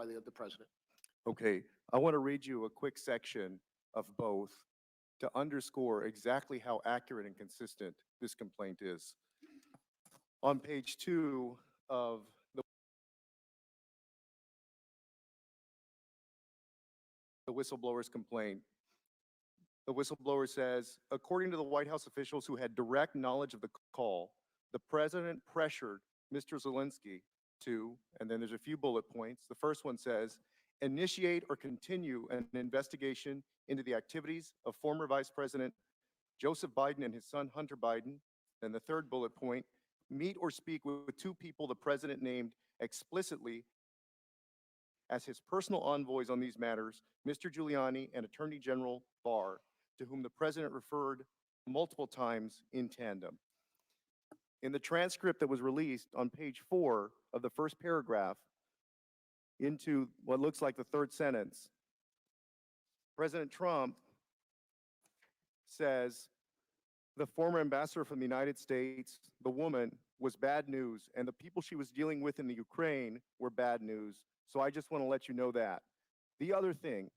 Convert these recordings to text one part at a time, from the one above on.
by the president. Okay, I want to read you a quick section of both to underscore exactly how accurate and consistent this complaint is. On page 2 of the whistleblower's complaint, the whistleblower says, according to the White House officials who had direct knowledge of the call, the president pressured Mr. Zelensky to, and then there's a few bullet points. The first one says, initiate or continue an investigation into the activities of former Vice President Joseph Biden and his son Hunter Biden. And the third bullet point, meet or speak with two people the president named explicitly as his personal envoys on these matters, Mr. Giuliani and Attorney General Barr, to whom the president referred multiple times in tandem. In the transcript that was released on page 4 of the first paragraph, into what looks like the third sentence, President Trump says, the former ambassador from the United States, the woman, was bad news, and the people she was dealing with in the Ukraine were bad news. So I just want to let you know that. The other thing,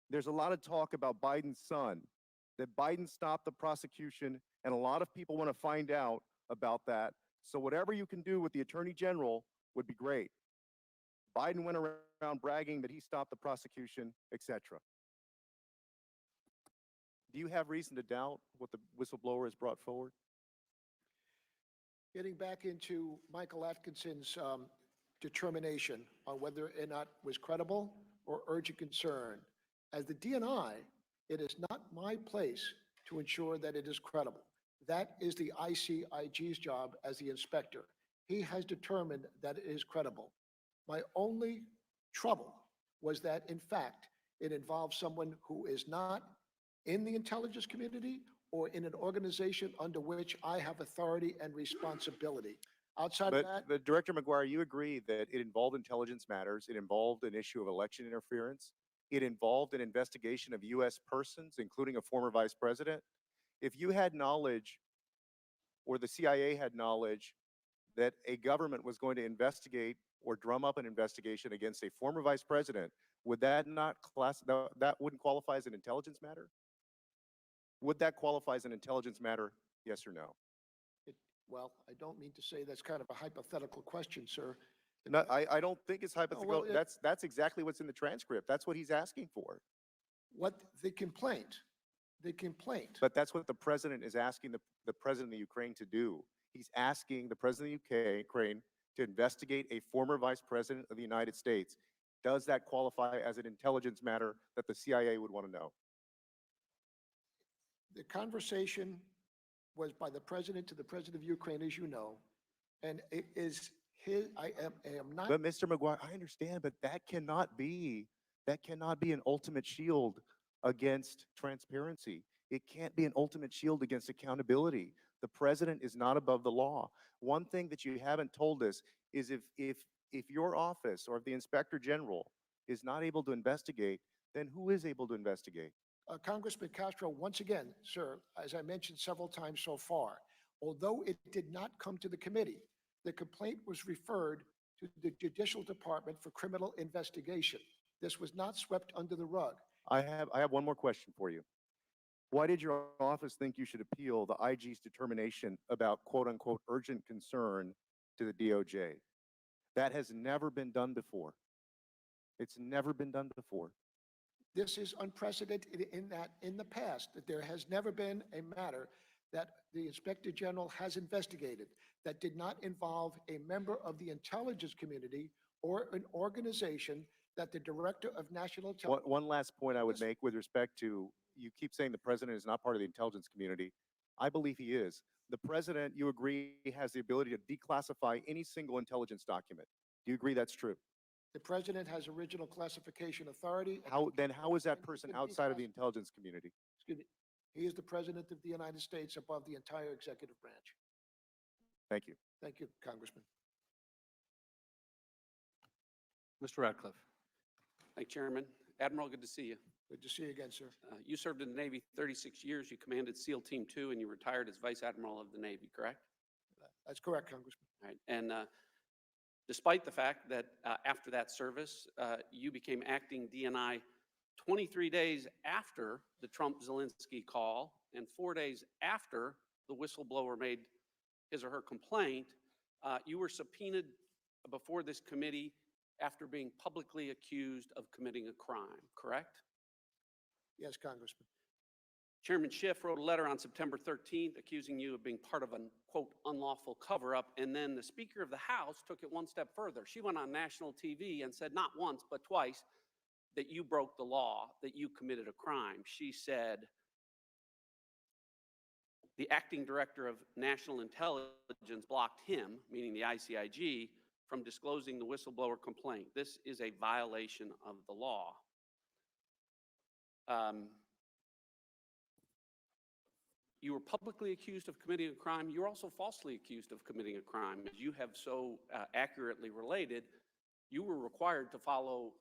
there's a lot of talk about Biden's son, that Biden stopped the prosecution, and a lot of people want to find out about that. So whatever you can do with the Attorney General would be great. Biden went around bragging that he stopped the prosecution, etc. Do you have reason to doubt what the whistleblower has brought forward? Getting back into Michael Atkinson's determination on whether or not it was credible or urgent concern, as the DNI, it is not my place to ensure that it is credible. That is the ICIG's job as the inspector. He has determined that it is credible. My only trouble was that, in fact, it involves someone who is not in the intelligence community or in an organization under which I have authority and responsibility. Outside of that, But Director McGuire, you agree that it involved intelligence matters, it involved an issue of election interference, it involved an investigation of U.S. persons, including a former vice president. If you had knowledge, or the CIA had knowledge, that a government was going to investigate or drum up an investigation against a former vice president, would that not that wouldn't qualify as an intelligence matter? Would that qualify as an intelligence matter, yes or no? Well, I don't mean to say that's kind of a hypothetical question, sir. No, I don't think it's hypothetical. well, That's exactly what's in the transcript. That's what he's asking for. What the complaint, But that's what the president is asking the president of Ukraine to do. He's asking the president of Ukraine to investigate a former vice president of the United States. Does that qualify as an intelligence matter that the CIA would want to know? the conversation was by the president to the president of Ukraine, as you know, and it is his, I am not. But Mr. McGuire, I understand, but that cannot be an ultimate shield against transparency. It can't be an ultimate shield against accountability. The president is not above the law. One thing that you haven't told us is if your office or if the inspector general is not able to investigate, then who is able to investigate? Congressman Castro, once again, sir, as I mentioned several times so far, although it did not come to the committee, the complaint was referred to the Judicial Department for criminal investigation. This was not swept under the rug. I have one more question for you. Why did your office think you should appeal the IG's determination about quote unquote urgent concern to the DOJ? That has never been done before. It's never been done before. This is unprecedented in that in the past, that there has never been a matter that the Inspector General has investigated that did not involve a member of the intelligence community or an organization that the Director of National Intelligence. One last point I would make with respect to, you keep saying the president is not part of the intelligence community. I believe he is. The president, you agree, has the ability to declassify any single intelligence document. Do you agree that's true? The president has original classification authority. How is that person outside of the intelligence community? Excuse me. He is the president of the United States above the entire executive branch. Thank you. Thank you, Congressman. Mr. Radcliffe. Thank you, Chairman. Admiral, good to see you. Good to see you again, sir. You served in the Navy 36 years. You commanded SEAL Team 2, and you retired as Vice Admiral of the Navy, correct? That's correct, Congressman. All right. And despite the fact that after that service, you became acting DNI 23 days after the Trump-Zelensky call and 4 days after the whistleblower made his or her complaint. You were subpoenaed before this committee after being publicly accused of committing a crime, correct? Yes, Congressman. Chairman Schiff wrote a letter on September 13th accusing you of being part of a, quote, unlawful cover-up, and then the Speaker of the House took it one step further. She went on national TV and said not once but twice that you broke the law, that you committed a crime. She said, the acting director of national intelligence blocked him, meaning the ICIG, from disclosing the whistleblower complaint. This is a violation of the law. You were publicly accused of committing a crime. You were also falsely accused of committing a crime. As you have so accurately related, you were required to follow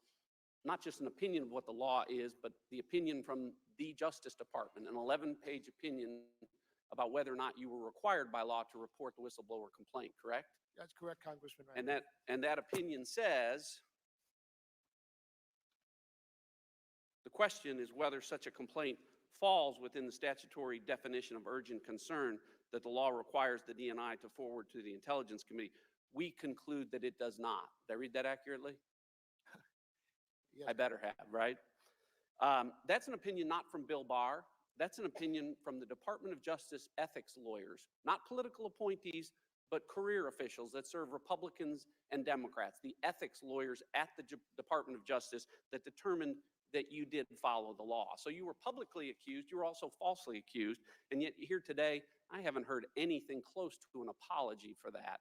not just an opinion of what the law is, but the opinion from the Justice Department, an 11-page opinion about whether or not you were required by law to report the whistleblower complaint, correct? That's correct, Congressman. Ryan. And that opinion says, the question is whether such a complaint falls within the statutory definition of urgent concern that the law requires the DNI to forward to the Intelligence Committee. We conclude that it does not. Did I read that accurately? Yes. I better have, right? That's an opinion not from Bill Barr. That's an opinion from the Department of Justice ethics lawyers, not political appointees, but career officials that serve Republicans and Democrats, the ethics lawyers at the Department of Justice that determined that you did follow the law. So you were publicly accused, you were also falsely accused, and yet here today, I haven't heard anything close to an apology for that.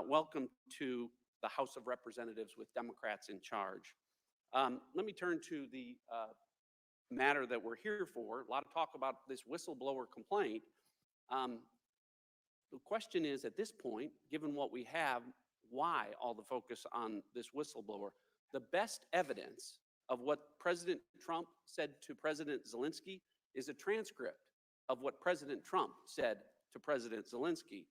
Welcome to the House of Representatives with Democrats in charge. Let me turn to the matter that we're here for. A lot of talk about this whistleblower complaint. The question is, at this point, given what we have, why all the focus on this whistleblower? The best evidence of what President Trump said to President Zelensky is a transcript of what President Trump said to President Zelensky.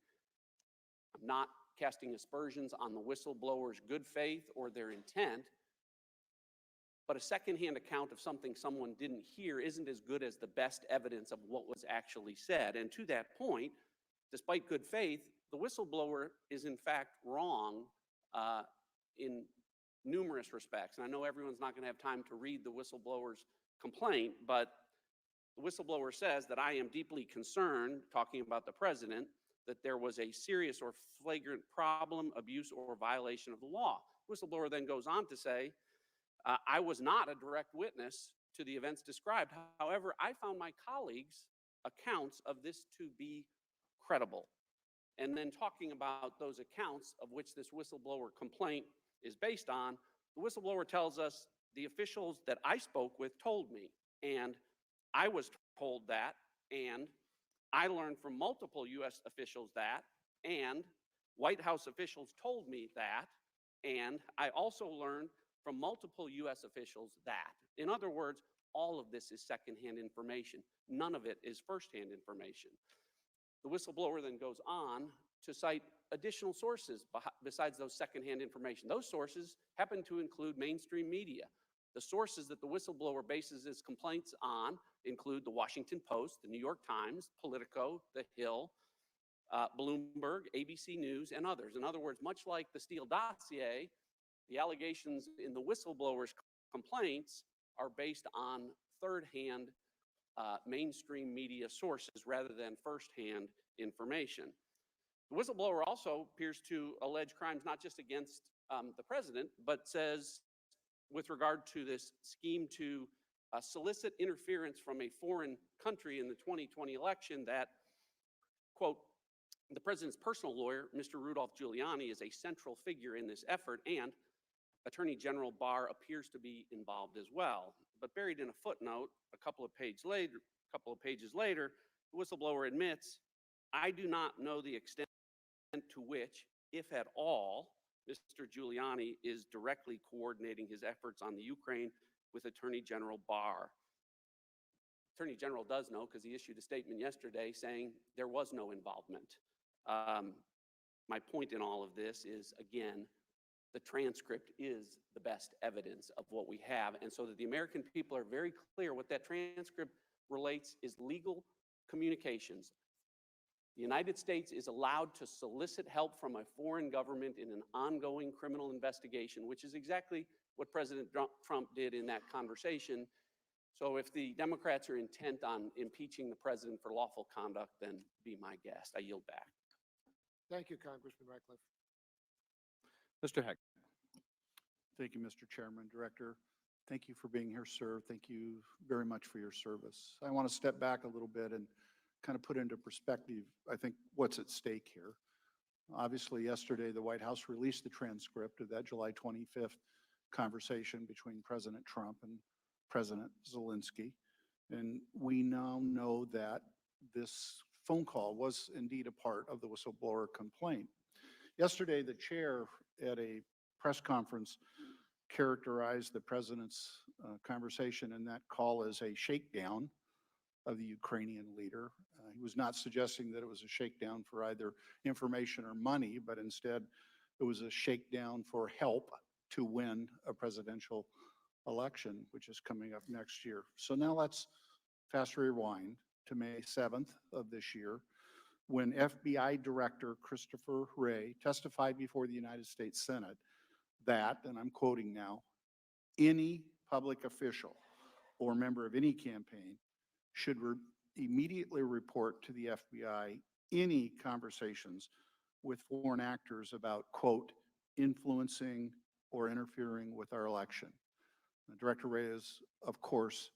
I'm not casting aspersions on the whistleblower's good faith or their intent, but a secondhand account of something someone didn't hear isn't as good as the best evidence of what was actually said. And to that point, despite good faith, the whistleblower is in fact wrong in numerous respects. And I know everyone's not going to have time to read the whistleblower's complaint, but the whistleblower says that I am deeply concerned, talking about the president, that there was a serious or flagrant problem, abuse, or violation of the law. Whistleblower then goes on to say, I was not a direct witness to the events described. However, I found my colleagues' accounts of this to be credible. And then talking about those accounts of which this whistleblower complaint is based on, the whistleblower tells us the officials that I spoke with told me, and I was told that, and I learned from multiple U.S. officials that, and White House officials told me that, and I also learned from multiple U.S. officials that. In other words, all of this is secondhand information. None of it is firsthand information. The whistleblower then goes on to cite additional sources besides those secondhand information. Those sources happen to include mainstream media. The sources that the whistleblower bases his complaints on include the Washington Post, the New York Times, Politico, The Hill, Bloomberg, ABC News, and others. In other words, much like the Steele dossier, the allegations in the whistleblower's complaints are based on third-hand mainstream media sources rather than first-hand information. The whistleblower also appears to allege crimes not just against the president, but says with regard to this scheme to solicit interference from a foreign country in the 2020 election that, quote, the president's personal lawyer, Mr. Rudolph Giuliani, is a central figure in this effort, and Attorney General Barr appears to be involved as well. But buried in a footnote, a couple of pages later, the whistleblower admits, I do not know the extent to which, if at all, Mr. Giuliani is directly coordinating his efforts on the Ukraine with Attorney General Barr. Attorney General does know because he issued a statement yesterday saying there was no involvement. My point in all of this is, again, the transcript is the best evidence of what we have. And so that the American people are very clear what that transcript relates is legal communications. The United States is allowed to solicit help from a foreign government in an ongoing criminal investigation, which is exactly what President Trump did in that conversation. So if the Democrats are intent on impeaching the president for lawful conduct, then be my guest. I yield back. Thank you, Congressman Ratcliffe. Mr. Heck. Thank you, Mr. Chairman. Director, thank you for being here, sir. Thank you very much for your service. I want to step back a little bit and kind of put into perspective, I think, what's at stake here. Obviously, yesterday, the White House released the transcript of that July 25th conversation between President Trump and President Zelensky. And we now know that this phone call was indeed a part of the whistleblower complaint. Yesterday, the chair at a press conference characterized the president's conversation in that call as a shakedown of the Ukrainian leader. He was not suggesting that it was a shakedown for either information or money, but instead it was a shakedown for help to win a presidential election, which is coming up next year. So now let's fast rewind to May 7th of this year, when FBI Director Christopher Wray testified before the United States Senate that, and I'm quoting now, any public official or member of any campaign should immediately report to the FBI any conversations with foreign actors about, quote, influencing or interfering with our election. Director Wray is, of course,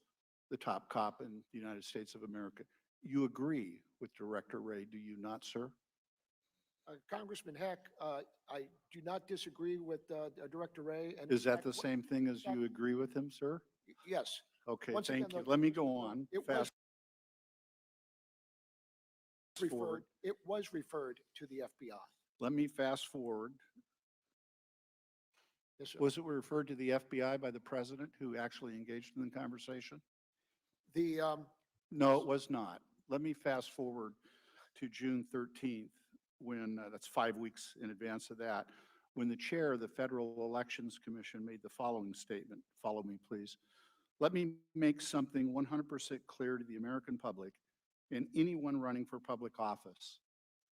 the top cop in the United States of America. You agree with Director Wray, do you not, sir? Congressman Heck, I do not disagree with Director Wray. And Is in that fact, the same thing as you agree with him, sir? Yes. Okay, Once again, thank you. though, Let me go on. It was referred to the FBI. Let me fast forward. Yes, sir. Was it referred to the FBI by the president who actually engaged in the conversation? The, No, it was not. Let me fast forward to June 13th, when, that's 5 weeks in advance of that, when the chair of the Federal Elections Commission made the following statement. Follow me, please. Let me make something 100% clear to the American public and anyone running for public office.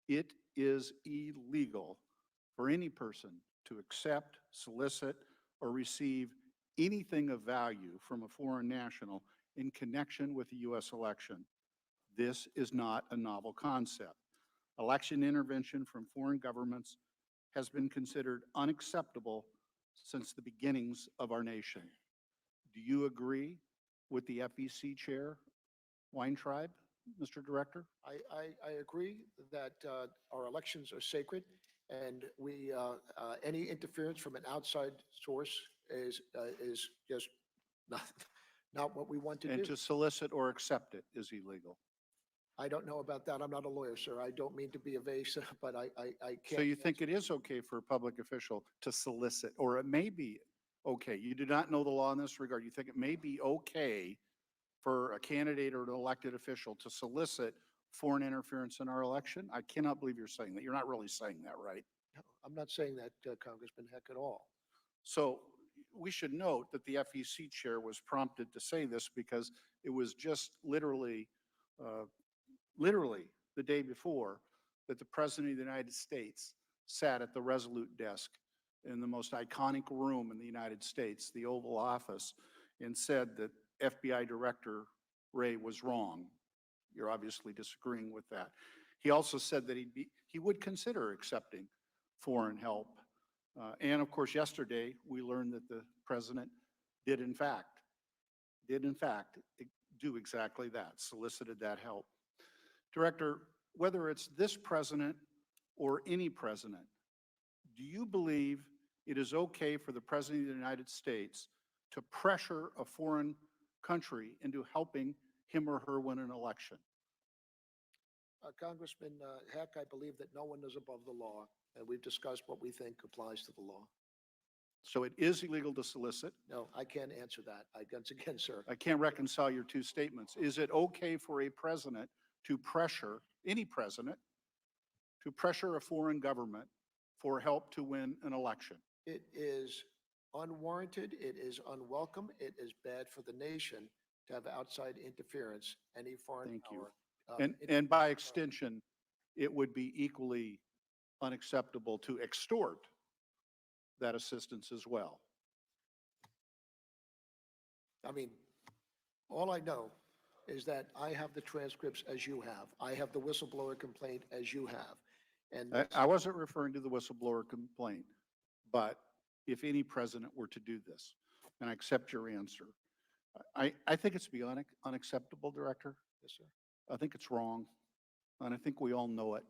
It is illegal for any person to accept, solicit, or receive anything of value from a foreign national in connection with the U.S. election. This is not a novel concept. Election intervention from foreign governments has been considered unacceptable since the beginnings of our nation. Do you agree with the FEC chair, Weintraub, Mr. Director? I agree that our elections are sacred, and we any interference from an outside source is just not what we want to And do. to solicit or accept it is illegal. I don't know about that. I'm not a lawyer, sir. I don't mean to be evasive, but I can't. So you think it is okay for a public official to solicit, or it may be okay? You do not know the law in this regard. You think it may be okay for a candidate or an elected official to solicit foreign interference in our election? I cannot believe you're saying that. You're not really saying that, right? No, I'm not saying that, Congressman Heck, at all. So we should note that the FEC chair was prompted to say this because it was just literally the day before that the President of the United States sat at the Resolute desk in the most iconic room in the United States, the Oval Office, and said that FBI Director Wray was wrong. You're obviously disagreeing with that. He also said that he would consider accepting foreign help. And of course, yesterday, we learned that the president did in fact do exactly that, solicited that help. Director, whether it's this president or any president, do you believe it is okay for the President of the United States to pressure a foreign country into helping him or her win an election? Congressman Heck, I believe that no one is above the law, and we've discussed what we think applies to the law. So it is illegal to solicit. No, I can't answer that. Once again, sir, I can't reconcile your two statements. Is it okay for a president to pressure, any president, to pressure a foreign government for help to win an election? It is unwarranted, it is unwelcome, it is bad for the nation to have outside interference, any foreign Thank you. power. And by extension, it would be equally unacceptable to extort that assistance as well. I mean, all I know is that I have the transcripts as you have. I have the whistleblower complaint as you have. And I wasn't referring to the whistleblower complaint, but if any president were to do this, and I accept your answer, I think it's beyond unacceptable, Director. yes, sir. I think it's wrong, and I think we all know it.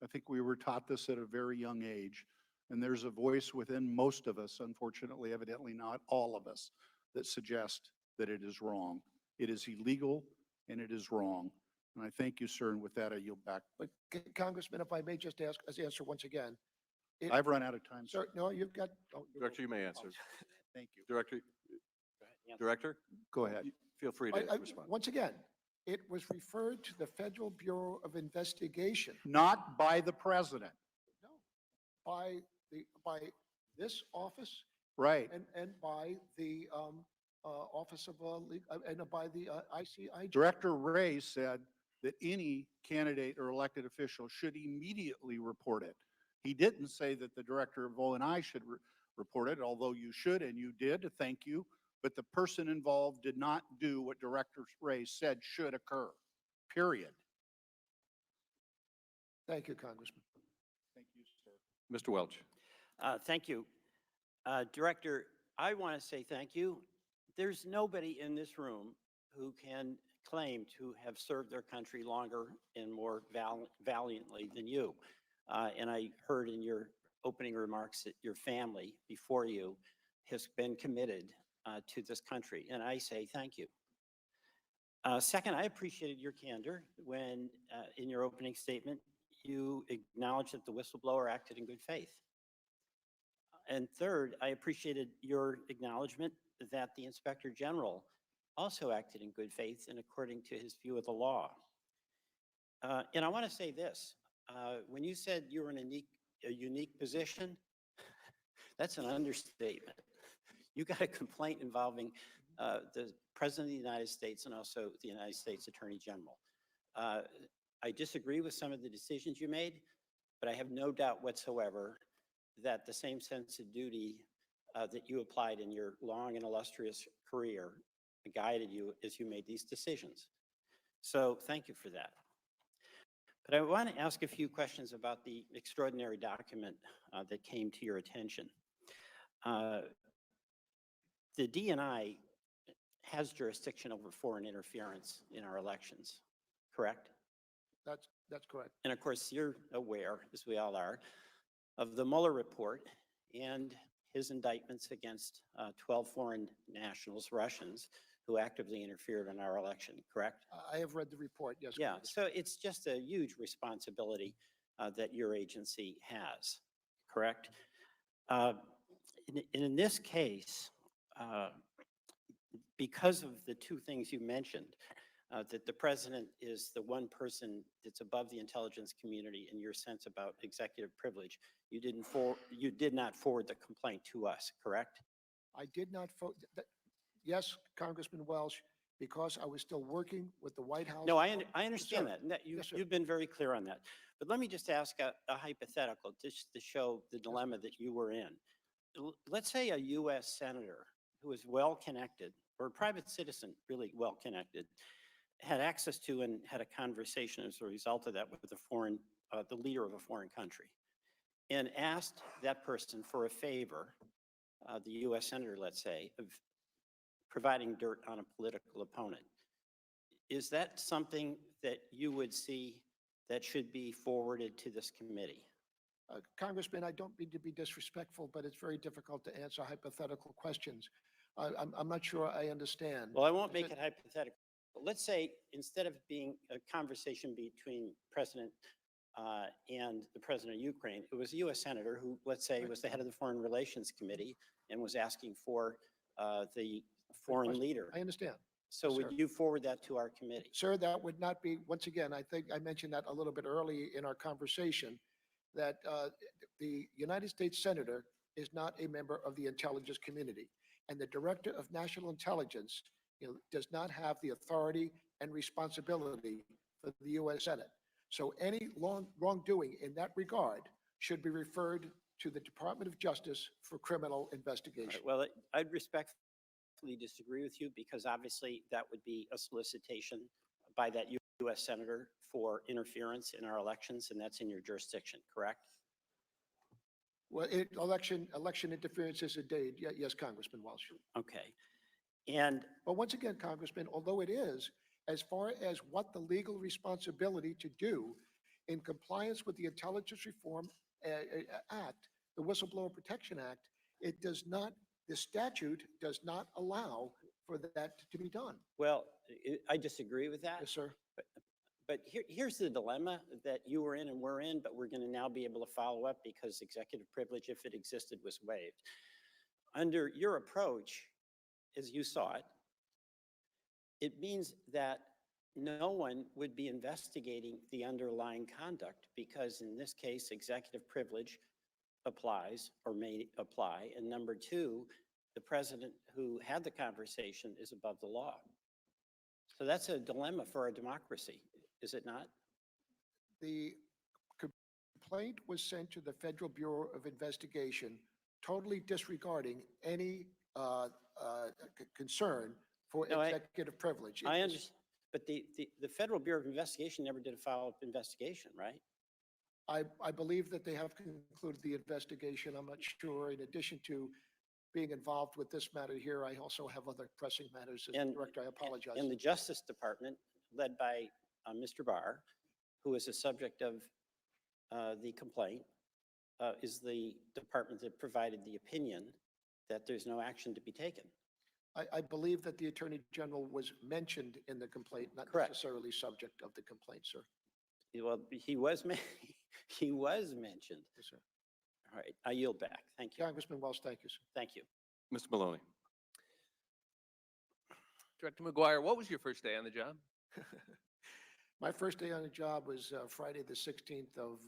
I think we were taught this at a very young age, and there's a voice within most of us, unfortunately, evidently not all of us, that suggest that it is wrong. It is illegal, and it is wrong. And I thank you, sir, and with that, I yield back. But Congressman, if I may just answer once again. I've run out of time, sir. Sir, no, you've got. Oh, you're Director, you may welcome. answer. Thank you. Director, Go ahead. feel free to respond. Once again, it was referred to the Federal Bureau of Investigation. Not by the president. No, by this office Right. and by the Office of, and by the ICIG. Director Ray said that any candidate or elected official should immediately report it. He didn't say that the Director of O&I should report it, although you should and you did, thank you. But the person involved did not do what Director Ray said should occur, period. Thank you, Congressman. Thank you, sir. Mr. Welch. Thank you. Director, I want to say thank you. There's nobody in this room who can claim to have served their country longer and more valiantly than you. And I heard in your opening remarks that your family before you has been committed to this country, and I say thank you. Second, I appreciated your candor when, in your opening statement, you acknowledged that the whistleblower acted in good faith. And third, I appreciated your acknowledgement that the Inspector General also acted in good faith and according to his view of the law. And I want to say this, when you said you were in a unique position, that's an understatement. You got a complaint involving the President of the United States and also the United States Attorney General. I disagree with some of the decisions you made, but I have no doubt whatsoever that the same sense of duty that you applied in your long and illustrious career guided you as you made these decisions. So thank you for that. But I want to ask a few questions about the extraordinary document that came to your attention. The DNI has jurisdiction over foreign interference in our elections, correct? That's correct. And of course, you're aware, as we all are, of the Mueller report and his indictments against 12 foreign nationals, Russians, who actively interfered in our election, correct? I have read the report, yes. Yeah, Congressman. so it's just a huge responsibility that your agency has, correct? In this case, because of the two things you mentioned, that the president is the one person that's above the intelligence community in your sense about executive privilege, you did not forward the complaint to us, correct? I did not vote. Yes, Congressman Welsh, because I was still working with the White House. No, I understand sir. that. And that Yes, sir. you've been very clear on that. But let me just ask a hypothetical just to show the dilemma that you were in. Let's say a U.S. senator who is well-connected, or a private citizen really well-connected, had access to and had a conversation as a result of that with the leader of a foreign country, and asked that person for a favor, the U.S. senator, let's say, of providing dirt on a political opponent. Is that something that you would see that should be forwarded to this committee? Congressman, I don't mean to be disrespectful, but it's very difficult to answer hypothetical questions. I'm not sure I understand. Well, I won't Is make it hypothetical. Let's say instead of being a conversation between President and the President of Ukraine, it was a U.S. senator who, let's say, was the head of the Foreign Relations Committee and was asking for the foreign question. leader. I understand. So Yes, would sir. you forward that to our committee? Sir, that would not be, once again, I think I mentioned that a little bit early in our conversation, that the United States Senator is not a member of the intelligence community. And the Director of National Intelligence, does not have the authority and responsibility for the U.S. Senate. So any wrongdoing in that regard should be referred to the Department of Justice for criminal All right, investigation. well, I'd respectfully disagree with you because obviously that would be a solicitation by that U.S. Senator for interference in our elections, and that's in your jurisdiction, correct? Well, election interference is indeed, yes, Congressman Walsh. Okay. And But once again, Congressman, although it is, as far as what the legal responsibility to do in compliance with the Intelligence Reform Act, the Whistleblower Protection Act, it does not, the statute does not allow for that to be done. well, I disagree with that. Yes, sir. But here's the dilemma that you were in and we're in, but we're going to now be able to follow up because executive privilege, if it existed, was waived. Under your approach, as you saw it, it means that no one would be investigating the underlying conduct because in this case, executive privilege applies or may apply. And number two, the president who had the conversation is above the law. So that's a dilemma for our democracy, is it not? The complaint was sent to the Federal Bureau of Investigation, totally disregarding any concern for No, executive privilege. It I was- understand, but the Federal Bureau of Investigation never did a follow-up investigation, right? I believe that they have concluded the investigation. I'm not sure. In addition to being involved with this matter here, I also have other pressing matters. As And- Director, I apologize. And the Justice Department, led by Mr. Barr, who is the subject of the complaint, is the department that provided the opinion that there's no action to be taken. I believe that the Attorney General was mentioned in the complaint, not Correct. necessarily subject of the complaint, sir. Well, he was, he was mentioned. Yes, sir. All right, I yield back. Thank you. Congressman Wells, thank you, sir. Thank you. Mr. Maloney. Director McGuire, what was your first day on the job? My first day on the job was Friday, the 16th of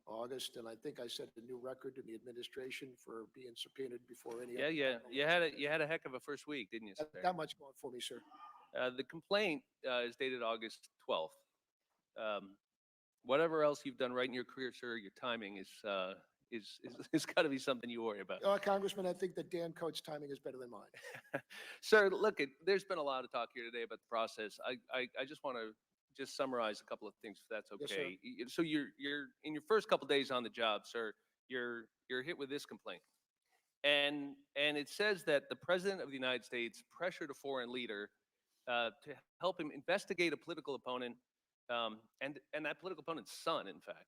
August, and I think I set a new record in the administration for being subpoenaed before any. Yeah, other yeah, federal you had a heck of a first week, didn't you, sir? That much going for me, sir. The complaint is dated August 12th. Whatever else you've done right in your career, sir, your timing is got to be something you worry about. Congressman, I think that Dan Coates' timing is better than mine. Sir, look, there's been a lot of talk here today about the process. I just want to just summarize a couple of things, if that's Yes, sir. okay. So you're in your first couple days on the job, sir, you're hit with this complaint. And it says that the President of the United States pressured a foreign leader to help him investigate a political opponent, and that political opponent's son, in fact.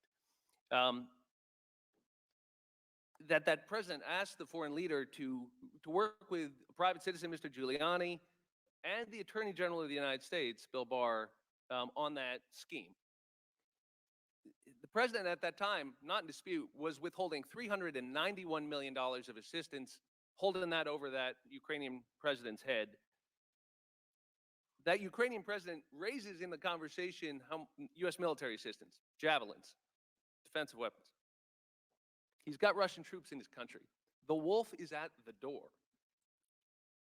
That president asked the foreign leader to work with a private citizen, Mr. Giuliani, and the Attorney General of the United States, Bill Barr, on that scheme. The president at that time, not in dispute, was withholding $391 million of assistance, holding that over that Ukrainian president's head. That Ukrainian president raises in the conversation U.S. military assistance, javelins, defensive weapons. He's got Russian troops in his country. The wolf is at the door.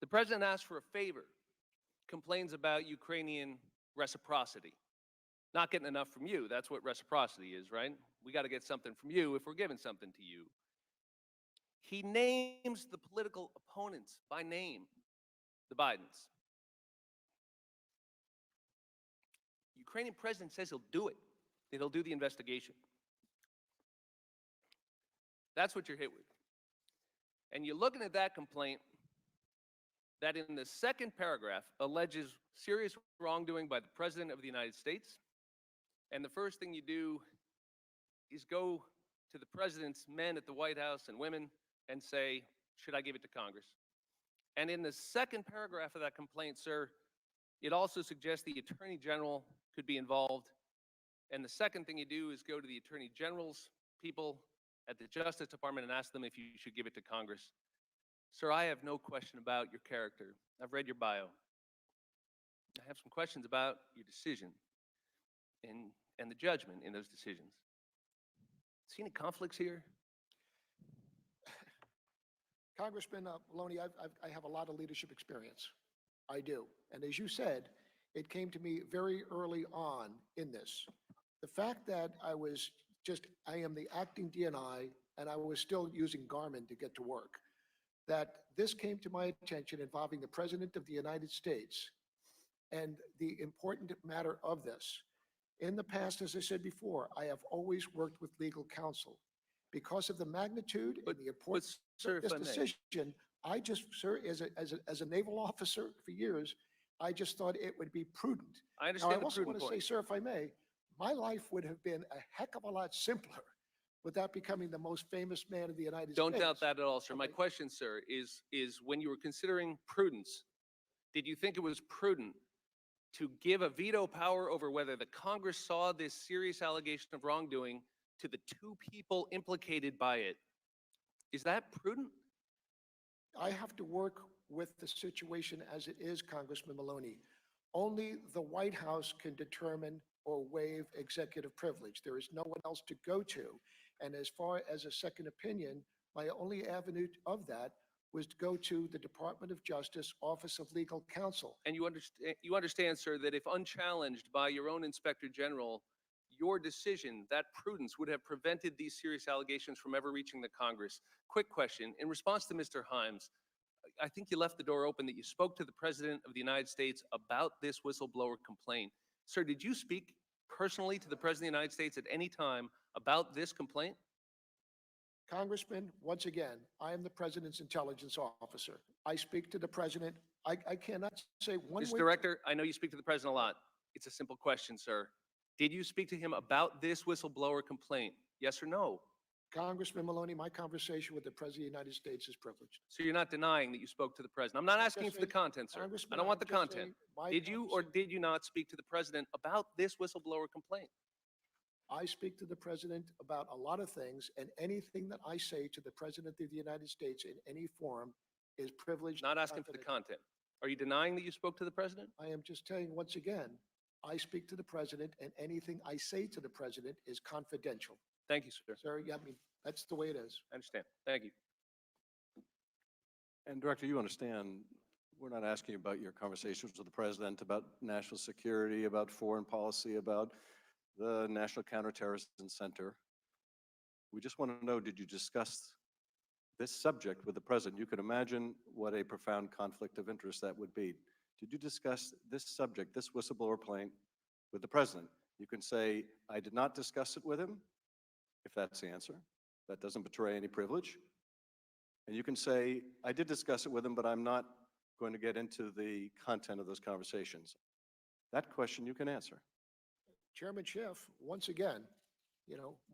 The president asks for a favor, complains about Ukrainian reciprocity. Not getting enough from you. That's what reciprocity is, right? We got to get something from you if we're giving something to you. He names the political opponents by name, the Bidens. Ukrainian president says he'll do it, that he'll do the investigation. That's what you're hit with. And you're looking at that complaint that in the second paragraph alleges serious wrongdoing by the President of the United States. And the first thing you do is go to the President's men at the White House and women and say, should I give it to Congress? And in the second paragraph of that complaint, sir, it also suggests the Attorney General could be involved. And the second thing you do is go to the Attorney General's people at the Justice Department and ask them if you should give it to Congress. Sir, I have no question about your character. I've read your bio. I have some questions about your decision and the judgment in those decisions. See any conflicts here? Congressman Maloney, I have a lot of leadership experience. I do. And as you said, it came to me very early on in this. The fact that I am the acting DNI and I was still using Garmin to get to work, that this came to my attention involving the President of the United States and the important matter of this. In the past, as I said before, I have always worked with legal counsel. Because of the magnitude and the importance sir, of if this I may. decision, I just, sir, as a naval officer for years, I just thought it would be prudent. I Now, understand I the also prudent want to say, point. sir, if I may, my life would have been a heck of a lot simpler without becoming the most famous man in the United States. Don't doubt that at all, sir. My Okay. question, sir, is when you were considering prudence, did you think it was prudent to give a veto power over whether the Congress saw this serious allegation of wrongdoing to the two people implicated by it? Is that prudent? I have to work with the situation as it is, Congressman Maloney. Only the White House can determine or waive executive privilege. There is no one else to go to. And as far as a second opinion, my only avenue of that was to go to the Department of Justice, Office of Legal Counsel. And you understand, sir, that if unchallenged by your own Inspector General, your decision, that prudence, would have prevented these serious allegations from ever reaching the Congress. Quick question. In response to Mr. Himes, I think you left the door open that you spoke to the President of the United States about this whistleblower complaint. Sir, did you speak personally to the President of the United States at any time about this complaint? Congressman, once again, I am the President's intelligence officer. I speak to the President. I cannot say one Mr. way. Director, I know you speak to the President a lot. It's a simple question, sir. Did you speak to him about this whistleblower complaint? Yes or no? Congressman Maloney, my conversation with the President of the United States is privileged. So you're not denying that you spoke to the President? I'm not asking you just for the saying, content, sir. I Congressman, don't want the I'm just content. saying my Did you or conversation- did you not speak to the President about this whistleblower complaint? I speak to the President about a lot of things, and anything that I say to the President of the United States in any forum is privileged. Not and asking for the confidential. content. Are you denying that you spoke to the President? I am just telling once again, I speak to the President, and anything I say to the President is confidential. Thank you, sir. Sir, yeah, I mean, that's the way it is. I understand. Thank you. And Director, you understand, we're not asking you about your conversations with the President, about national security, about foreign policy, about the National Counterterrorism Center. We just want to know, did you discuss this subject with the President? You can imagine what a profound conflict of interest that would be. Did you discuss this subject, this whistleblower complaint, with the President? You can say, I did not discuss it with him, if that's the answer. That doesn't betray any privilege. And you can say, I did discuss it with him, but I'm not going to get into the content of those conversations. That question you can answer. Chairman Schiff, once again,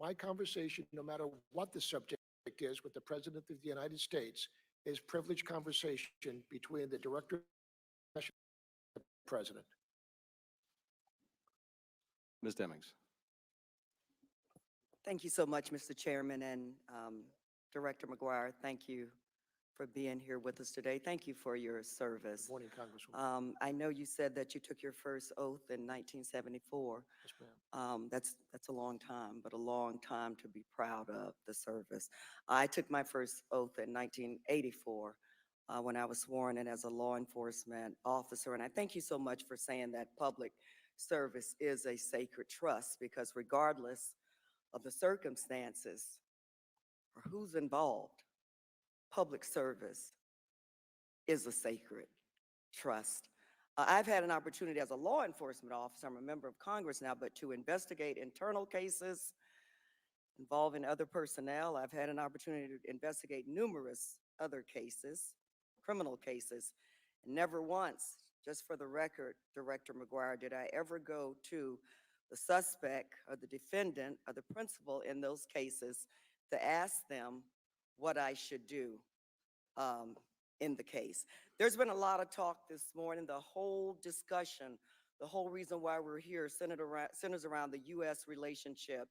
my conversation, no matter what the subject is with the President of the United States, is privileged conversation between the Director and the President. Ms. Demings. Thank you so much, Mr. Chairman, and Director McGuire, thank you for being here with us today. Thank you for your service. Good morning, Congresswoman. I know you said that you took your first oath in 1974. Yes, ma'am. That's a long time, but a long time to be proud of the service. I took my first oath in 1984 when I was sworn in as a law enforcement officer, and I thank you so much for saying that public service is a sacred trust, because regardless of the circumstances or who's involved, public service is a sacred trust. I've had an opportunity as a law enforcement officer, I'm a member of Congress now, but to investigate internal cases involving other personnel. I've had an opportunity to investigate numerous other cases, criminal cases, and never once, just for the record, Director McGuire, did I ever go to the suspect or the defendant or the principal in those cases to ask them what I should do in the case. There's been a lot of talk this morning. The whole discussion, the whole reason why we're here centers around the U.S. relationship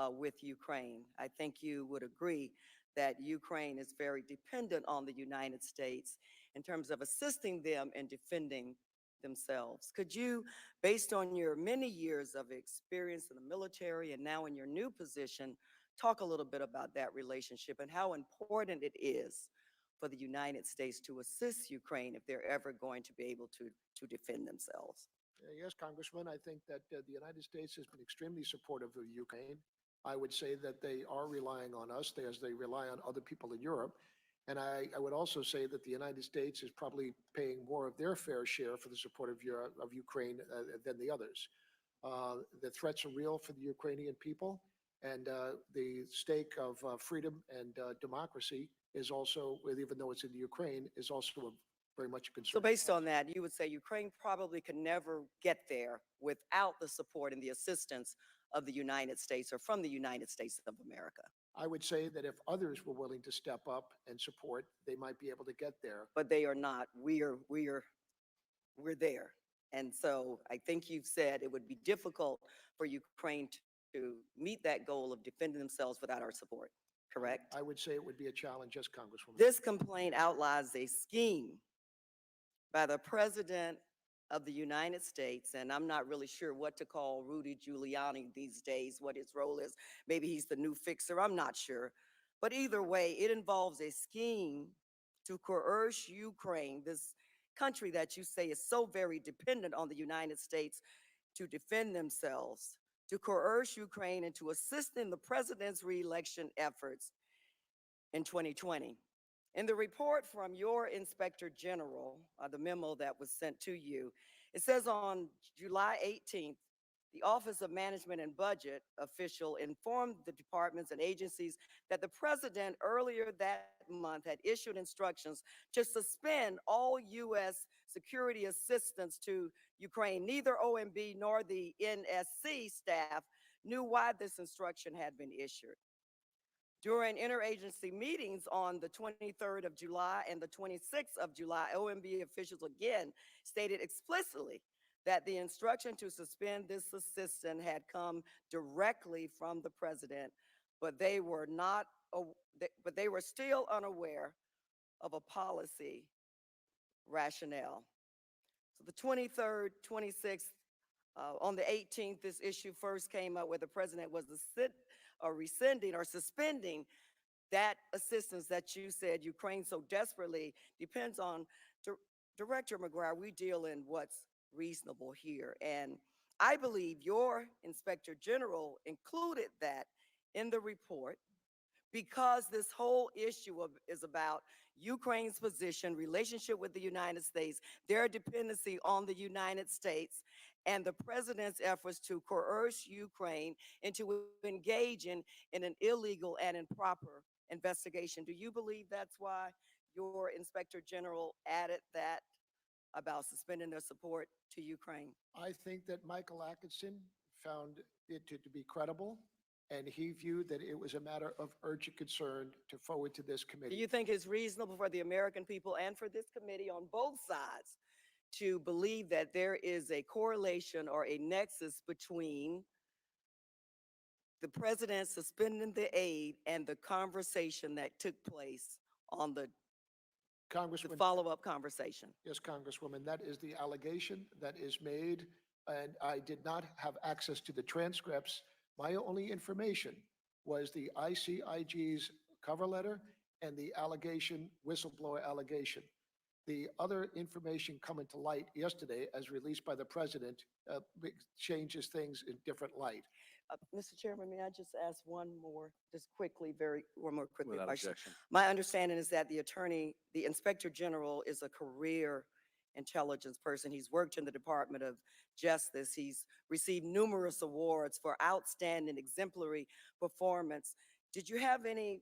with Ukraine. I think you would agree that Ukraine is very dependent on the United States in terms of assisting them in defending themselves. Could you, based on your many years of experience in the military and now in your new position, talk a little bit about that relationship and how important it is for the United States to assist Ukraine if they're ever going to be able to defend themselves? Yes, Congressman, I think that the United States has been extremely supportive of Ukraine. I would say that they are relying on us as they rely on other people in Europe. And I would also say that the United States is probably paying more of their fair share for the support of Europe, of Ukraine than the others. The threats are real for the Ukrainian people, and the stake of freedom and democracy is also, even though it's in the Ukraine, is also very much a concern. So based on that, you would say Ukraine probably could never get there without the support and the assistance of the United States or from the United States of America. I would say that if others were willing to step up and support, they might be able to get there. But they are not. We're there. And so I think you've said it would be difficult for Ukraine to meet that goal of defending themselves without our support, correct? I would say it would be a challenge, yes, Congresswoman. This complaint outlines a scheme by the President of the United States, and I'm not really sure what to call Rudy Giuliani these days, what his role is. Maybe he's the new fixer, I'm not sure. But either way, it involves a scheme to coerce Ukraine, this country that you say is so very dependent on the United States to defend themselves, to coerce Ukraine into assisting the president's reelection efforts in 2020. In the report from your Inspector General, the memo that was sent to you, it says on July 18th, the Office of Management and Budget official informed the departments and agencies that the president earlier that month had issued instructions to suspend all U.S. security assistance to Ukraine. Neither OMB nor the NSC staff knew why this instruction had been issued. During interagency meetings on the 23rd of July and the 26th of July, OMB officials again stated explicitly that the instruction to suspend this assistance had come directly from the president, but they were still unaware of a policy rationale. So the 23rd, 26th, on the 18th, this issue first came up where the president was rescinding or suspending that assistance that you said Ukraine so desperately depends on. Director McGuire, we deal in what's reasonable here. And I believe your Inspector General included that in the report because this whole issue is about Ukraine's position, relationship with the United States, their dependency on the United States, and the president's efforts to coerce Ukraine into engaging in an illegal and improper investigation. Do you believe that's why your Inspector General added that about suspending their support to Ukraine? I think that Michael Atkinson found it to be credible, and he viewed that it was a matter of urgent concern to forward to this Do committee. you think it's reasonable for the American people and for this committee on both sides to believe that there is a correlation or a nexus between the president suspending the aid and the conversation that took place on the Congressman, follow-up conversation? yes, Congresswoman, that is the allegation that is made, and I did not have access to the transcripts. My only information was the ICIG's cover letter and the allegation, whistleblower allegation. The other information coming to light yesterday, as released by the president, changes things in different light. Mr. Chairman, may I just ask one more quickly Without question? objection. My understanding is that the Inspector General is a career intelligence person. He's worked in the Department of Justice. He's received numerous awards for outstanding exemplary performance. Did you have any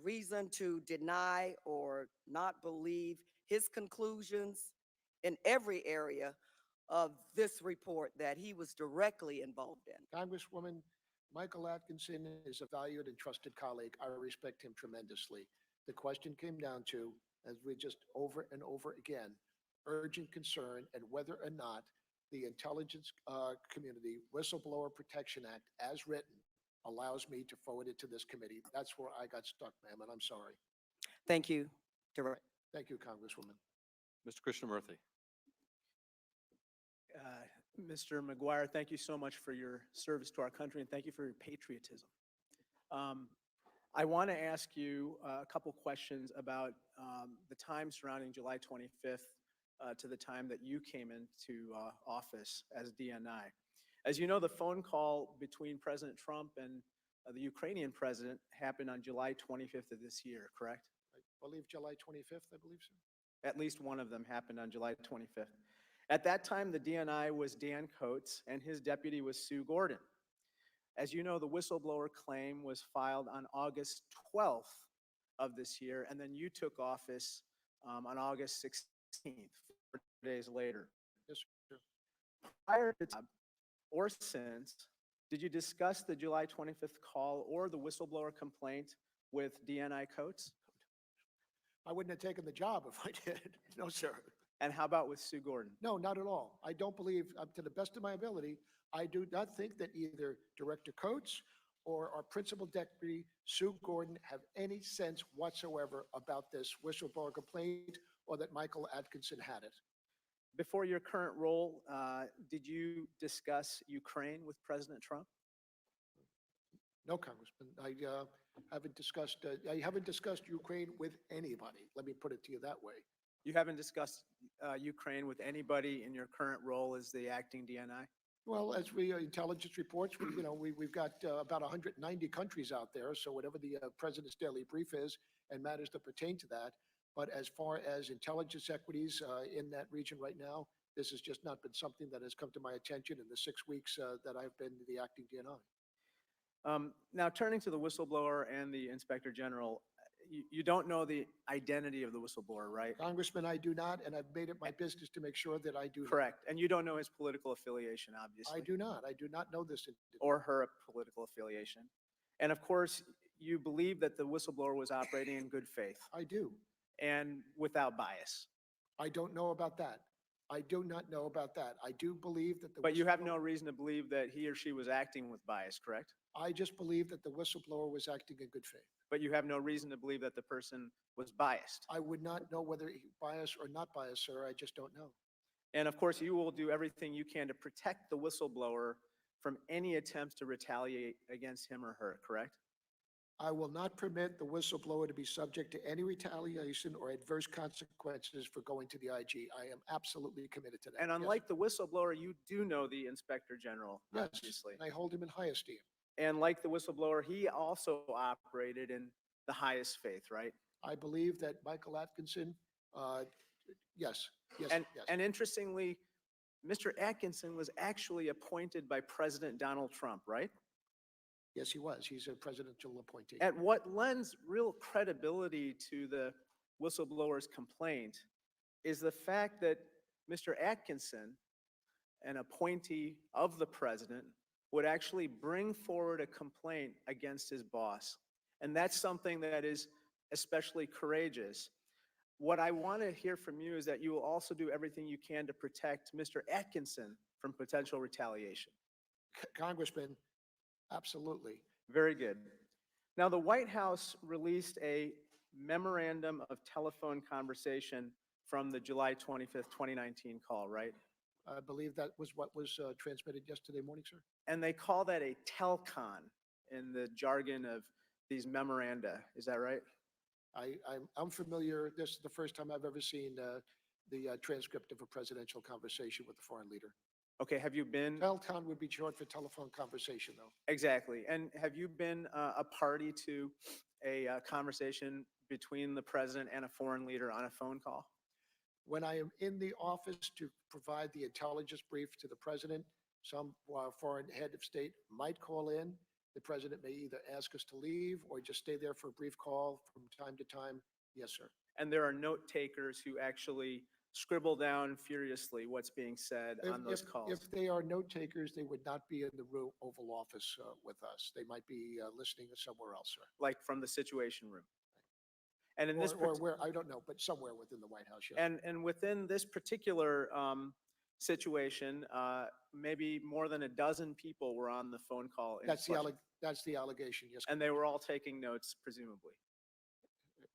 reason to deny or not believe his conclusions in every area of this report that he was directly involved in? Congresswoman, Michael Atkinson is a valued and trusted colleague. I respect him tremendously. The question came down to, as we just over and over again, urgent concern and whether or not the intelligence community Whistleblower Protection Act, as written, allows me to forward it to this committee. That's where I got stuck, ma'am, and I'm sorry. Thank you, Director. Thank you, Congresswoman. Mr. Krishnamurthy. Mr. McGuire, thank you so much for your service to our country, and thank you for your patriotism. I want to ask you a couple questions about the time surrounding July 25th to the time that you came into office as DNI. As you know, the phone call between President Trump and the Ukrainian president happened on July 25th of this year, correct? I believe July 25th, I believe so. At least one of them happened on July 25th. At that time, the DNI was Dan Coates and his deputy was Sue Gordon. As you know, the whistleblower claim was filed on August 12th of this year, and then you took office on August 16th, 4 days later. Yes, sir. Prior to that, or since, did you discuss the July 25th call or the whistleblower complaint with DNI Coates? I wouldn't have taken the job if I did. No, sir. And how about with Sue Gordon? No, not at all. I don't believe, to the best of my ability, I do not think that either Director Coates or our principal deputy, Sue Gordon, have any sense whatsoever about this whistleblower complaint or that Michael Atkinson had it. Before your current role, did you discuss Ukraine with President Trump? No, Congressman. I haven't discussed Ukraine with anybody. Let me put it to you that way. You haven't discussed Ukraine with anybody in your current role as the acting DNI? Well, as we intelligence reports, we've got about 190 countries out there. So whatever the president's daily brief is and matters that pertain to that. But as far as intelligence equities in that region right now, this has just not been something that has come to my attention in the 6 weeks that I've been the acting DNI. Now, turning to the whistleblower and the inspector general, you don't know the identity of the whistleblower, right? Congressman, I do not, and I've made it my business to make sure that I do. Correct. And you don't know his political affiliation, obviously. I do not. I do not know this. Or her political affiliation. And of course, you believe that the whistleblower was operating in good faith I do. and without bias. I don't know about that. I do not know about that. I do believe that the. But you have no whistleblower- reason to believe that he or she was acting with bias, correct? I just believe that the whistleblower was acting in good faith. But you have no reason to believe that the person was biased. I would not know whether he biased or not biased, sir. I just don't know. And of course, you will do everything you can to protect the whistleblower from any attempts to retaliate against him or her, correct? I will not permit the whistleblower to be subject to any retaliation or adverse consequences for going to the IG. I am absolutely committed to that. And Yes. unlike the whistleblower, you do know the inspector general, Yes, obviously. and I hold him in high esteem. And like the whistleblower, he also operated in the highest faith, right? I believe that Michael Atkinson, yes, yes, And, yes. and interestingly, Mr. Atkinson was actually appointed by President Donald Trump, right? Yes, he was. He's a presidential appointee. At what lends real credibility to the whistleblower's complaint is the fact that Mr. Atkinson, an appointee of the president, would actually bring forward a complaint against his boss. And that's something that is especially courageous. What I want to hear from you is that you will also do everything you can to protect Mr. Atkinson from potential retaliation. Congressman, absolutely. Very good. Now, the White House released a memorandum of telephone conversation from the July 25th, 2019 call, right? I believe that was what was transmitted yesterday morning, sir. And they call that a telcon in the jargon of these memoranda. Is that right? I'm familiar. This is the first time I've ever seen the transcript of a presidential conversation with a foreign leader. Okay, have you been? Telcon would be short for telephone conversation, though. Exactly. And have you been a party to a conversation between the president and a foreign leader on a phone call? When I am in the office to provide the intelligence brief to the president, some foreign head of state might call in. The president may either ask us to leave or just stay there for a brief call from time to time. Yes, sir. And there are note takers who actually scribble down furiously what's being said on those calls. If they are note takers, they would not be in the Oval Office with us. They might be listening somewhere else, sir. Like from the Situation Room. And in Or, this, or where, I don't know, but somewhere within the White House, yes. and within this particular situation, maybe more than a dozen people were on the phone call. in That's question. that's the allegation, yes. And they were all taking notes, presumably.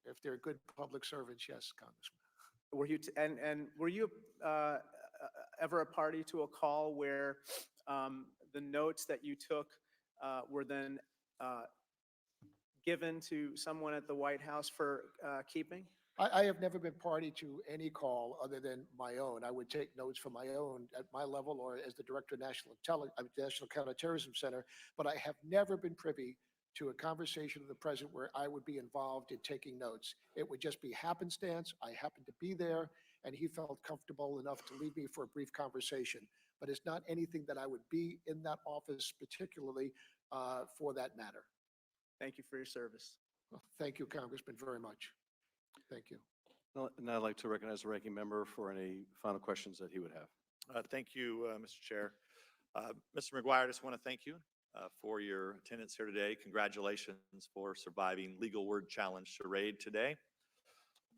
If they're good public servants, yes, Congressman. Were you, and were you ever a party to a call where the notes that you took were then given to someone at the White House for keeping? I have never been party to any call other than my own. I would take notes from my own at my level or as the Director of National Counterterrorism Center, but I have never been privy to a conversation with the president where I would be involved in taking notes. It would just be happenstance. I happened to be there, and he felt comfortable enough to leave me for a brief conversation. But it's not anything that I would be in that office particularly for that matter. Thank you for your service. Well, thank you, Congressman, very much. Thank you. Now I'd like to recognize the ranking member for any final questions that he would have. Thank you, Mr. Chair. Mr. McGuire, I just want to thank you for your attendance here today. Congratulations for surviving legal word challenge charade today.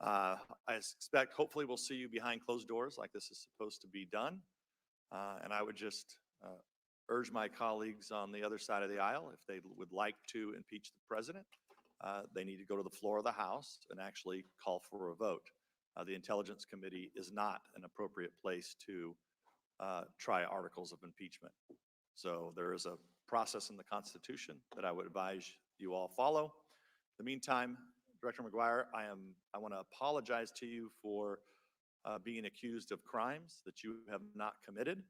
I expect hopefully we'll see you behind closed doors like this is supposed to be done. And I would just urge my colleagues on the other side of the aisle, if they would like to impeach the president, they need to go to the floor of the House and actually call for a vote. The Intelligence Committee is not an appropriate place to try articles of impeachment. So there is a process in the Constitution that I would advise you all follow. In the meantime, Director McGuire, I want to apologize to you for being accused of crimes that you have not committed.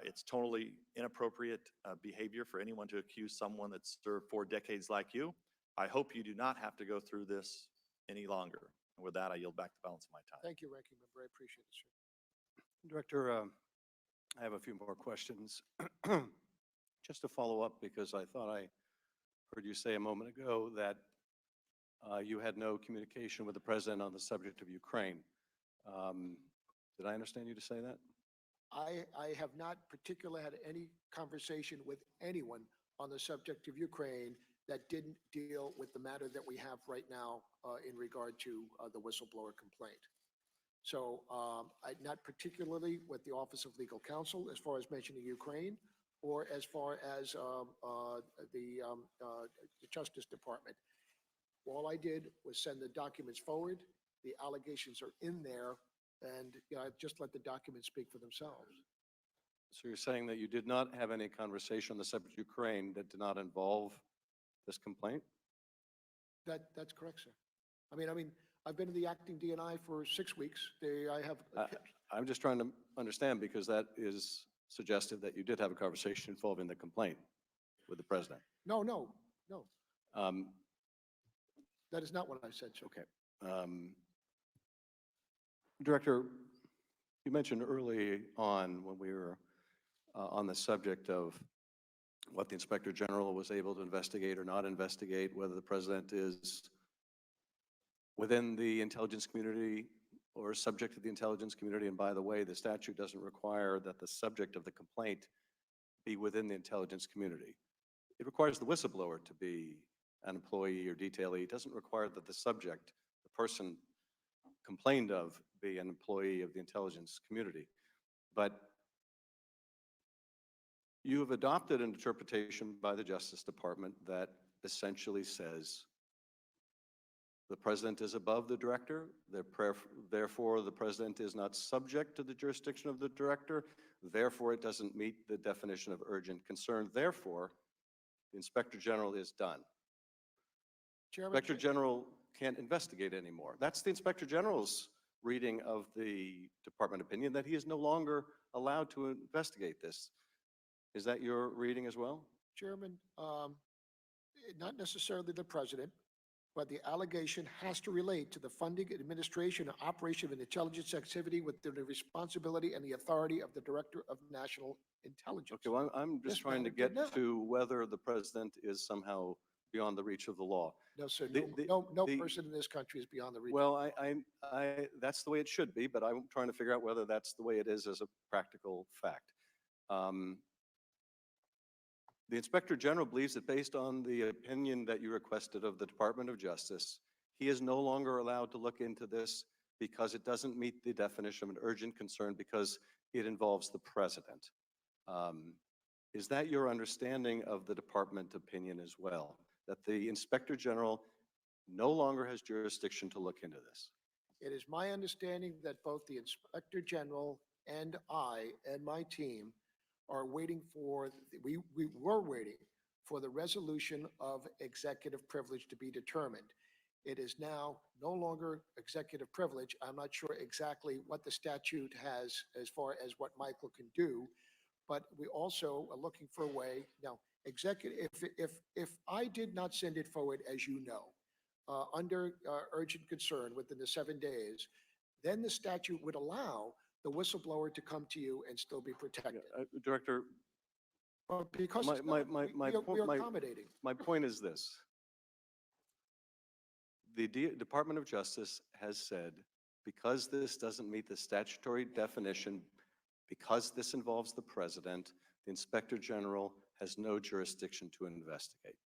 It's totally inappropriate behavior for anyone to accuse someone that's served 4 decades like you. I hope you do not have to go through this any longer. And with that, I yield back the balance of my time. Thank you, Ranking Member. I appreciate it, sir. Director, I have a few more questions. Just to follow up, because I thought I heard you say a moment ago that you had no communication with the president on the subject of Ukraine. Did I understand you to say that? I have not particularly had any conversation with anyone on the subject of Ukraine that didn't deal with the matter that we have right now in regard to the whistleblower complaint. So not particularly with the Office of Legal Counsel as far as mentioning Ukraine or as far as the Justice Department. All I did was send the documents forward. The allegations are in there, and just let the documents speak for themselves. So you're saying that you did not have any conversation on the subject of Ukraine that did not involve this complaint? That's correct, sir. I mean, I've been in the acting DNI for 6 weeks. I'm just trying to understand, because that is suggestive that you did have a conversation involving the complaint with the president. No. Um, That is not what I said, sir. Okay. Director, you mentioned early on when we were on the subject of what the Inspector General was able to investigate or not investigate, whether the president is within the intelligence community or subject to the intelligence community. And by the way, the statute doesn't require that the subject of the complaint be within the intelligence community. It requires the whistleblower to be an employee or detailee. It doesn't require that the subject, the person complained of, be an employee of the intelligence community. But you have adopted an interpretation by the Justice Department that essentially says the president is above the director, therefore the president is not subject to the jurisdiction of the director, therefore it doesn't meet the definition of urgent concern, therefore the Inspector General is done. Chairman, Inspector General can't investigate anymore. That's the Inspector General's reading of the department opinion, that he is no longer allowed to investigate this. Is that your reading as well? Chairman, not necessarily the president, but the allegation has to relate to the funding, administration, and operation of an intelligence activity with the responsibility and the authority of the Director of National Intelligence. Okay, well, I'm just This trying to matter did get not. to whether the president is somehow beyond the reach of the law. No, sir, The- no the- person in this country is beyond the reach. Well, that's the way it should be, but I'm trying to figure out whether that's the way it is as a practical fact. The Inspector General believes that based on the opinion that you requested of the Department of Justice, he is no longer allowed to look into this because it doesn't meet the definition of an urgent concern because it involves the president. Is that your understanding of the department opinion as well? That the Inspector General no longer has jurisdiction to look into this? It is my understanding that both the Inspector General and I and my team are waiting for, we were waiting for the resolution of executive privilege to be determined. It is now no longer executive privilege. I'm not sure exactly what the statute has as far as what Michael can do, but we also are looking for a way. Now, if I did not send it forward, as you know, under urgent concern within the 7 days, then the statute would allow the whistleblower to come to you and still be protected. Director, But because my, it's my, not, my, my, we point- are my, accommodating. my point is this. The Department of Justice has said, because this doesn't meet the statutory definition, because this involves the president, the Inspector General has no jurisdiction to investigate.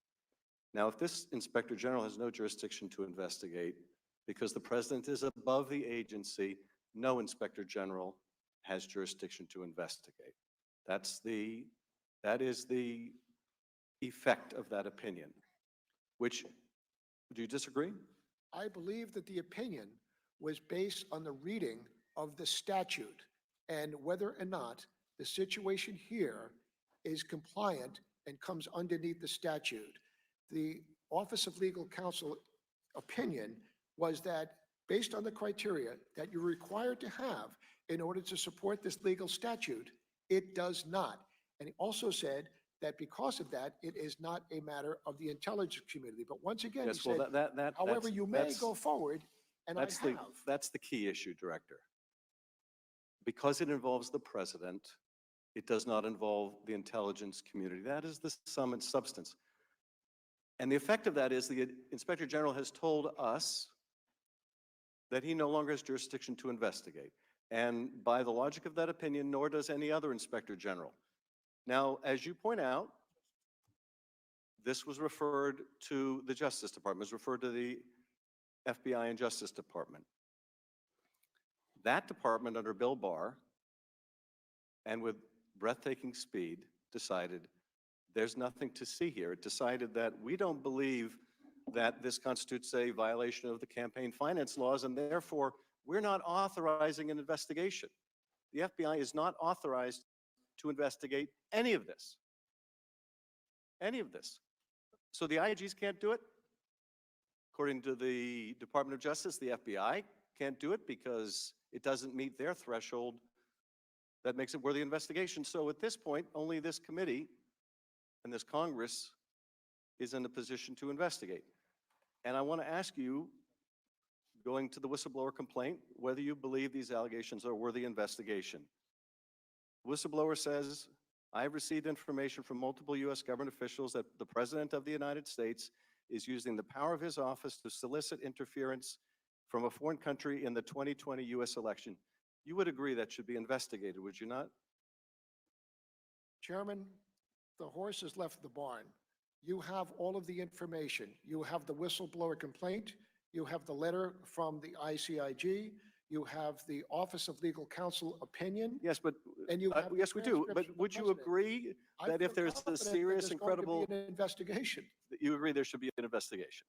Now, if this Inspector General has no jurisdiction to investigate because the president is above the agency, no Inspector General has jurisdiction to investigate. That is the effect of that opinion, which, do you disagree? I believe that the opinion was based on the reading of the statute and whether or not the situation here is compliant and comes underneath the statute. The Office of Legal Counsel opinion was that based on the criteria that you're required to have in order to support this legal statute, it does not. And he also said that because of that, it is not a matter of the intelligence community. But once again, he Yes, well, said, however, you may go forward, and I that's the, have. that's the key issue, Director. Because it involves the president, it does not involve the intelligence community. That is the sum and substance. And the effect of that is the Inspector General has told us that he no longer has jurisdiction to investigate. And by the logic of that opinion, nor does any other Inspector General. Now, as you point out, this was referred to the Justice Department, was referred to the FBI and Justice Department. That department under Bill Barr, and with breathtaking speed, decided there's nothing to see here. It decided that we don't believe that this constitutes a violation of the campaign finance laws, and therefore we're not authorizing an investigation. The FBI is not authorized to investigate any of this. Any of this. So the IGs can't do it. According to the Department of Justice, the FBI can't do it because it doesn't meet their threshold that makes it worthy of investigation. So at this point, only this committee and this Congress is in a position to investigate. And I want to ask you, going to the whistleblower complaint, whether you believe these allegations are worthy of investigation. Whistleblower says, I have received information from multiple U.S. government officials that the President of the United States is using the power of his office to solicit interference from a foreign country in the 2020 U.S. election. You would agree that should be investigated, would you not? Chairman, the horse has left the barn. You have all of the information. You have the whistleblower complaint. You have the letter from the ICIG. You have the Office of Legal Counsel opinion. Yes, but And you have the yes, we do. But transcripts from the would you president. agree I that feel if there's a confident that serious there's and going to be credible, an investigation. that you agree there should be an investigation?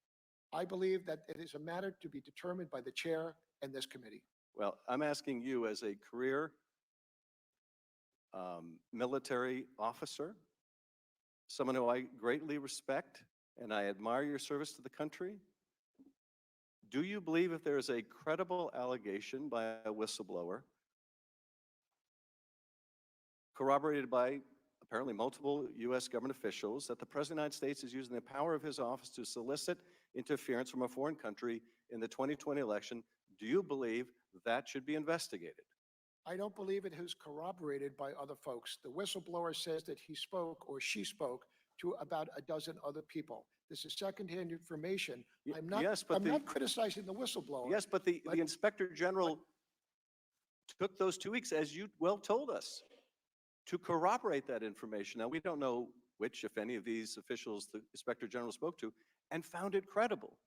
I believe that it is a matter to be determined by the chair and this committee. Well, I'm asking you as a career military officer, someone who I greatly respect and I admire your service to the country. Do you believe if there is a credible allegation by a whistleblower, corroborated by apparently multiple U.S. government officials, that the President of the United States is using the power of his office to solicit interference from a foreign country in the 2020 election, do you believe that should be investigated? I don't believe it is corroborated by other folks. The whistleblower says that he spoke or she spoke to about a dozen other people. This is secondhand information. I'm not, yes, but I'm the- not criticizing the whistleblower. Yes, but the But- Inspector General took those 2 weeks, as you well told us, to corroborate that information. Now, we don't know which, if any, of these officials the Inspector General spoke to, and found it credible.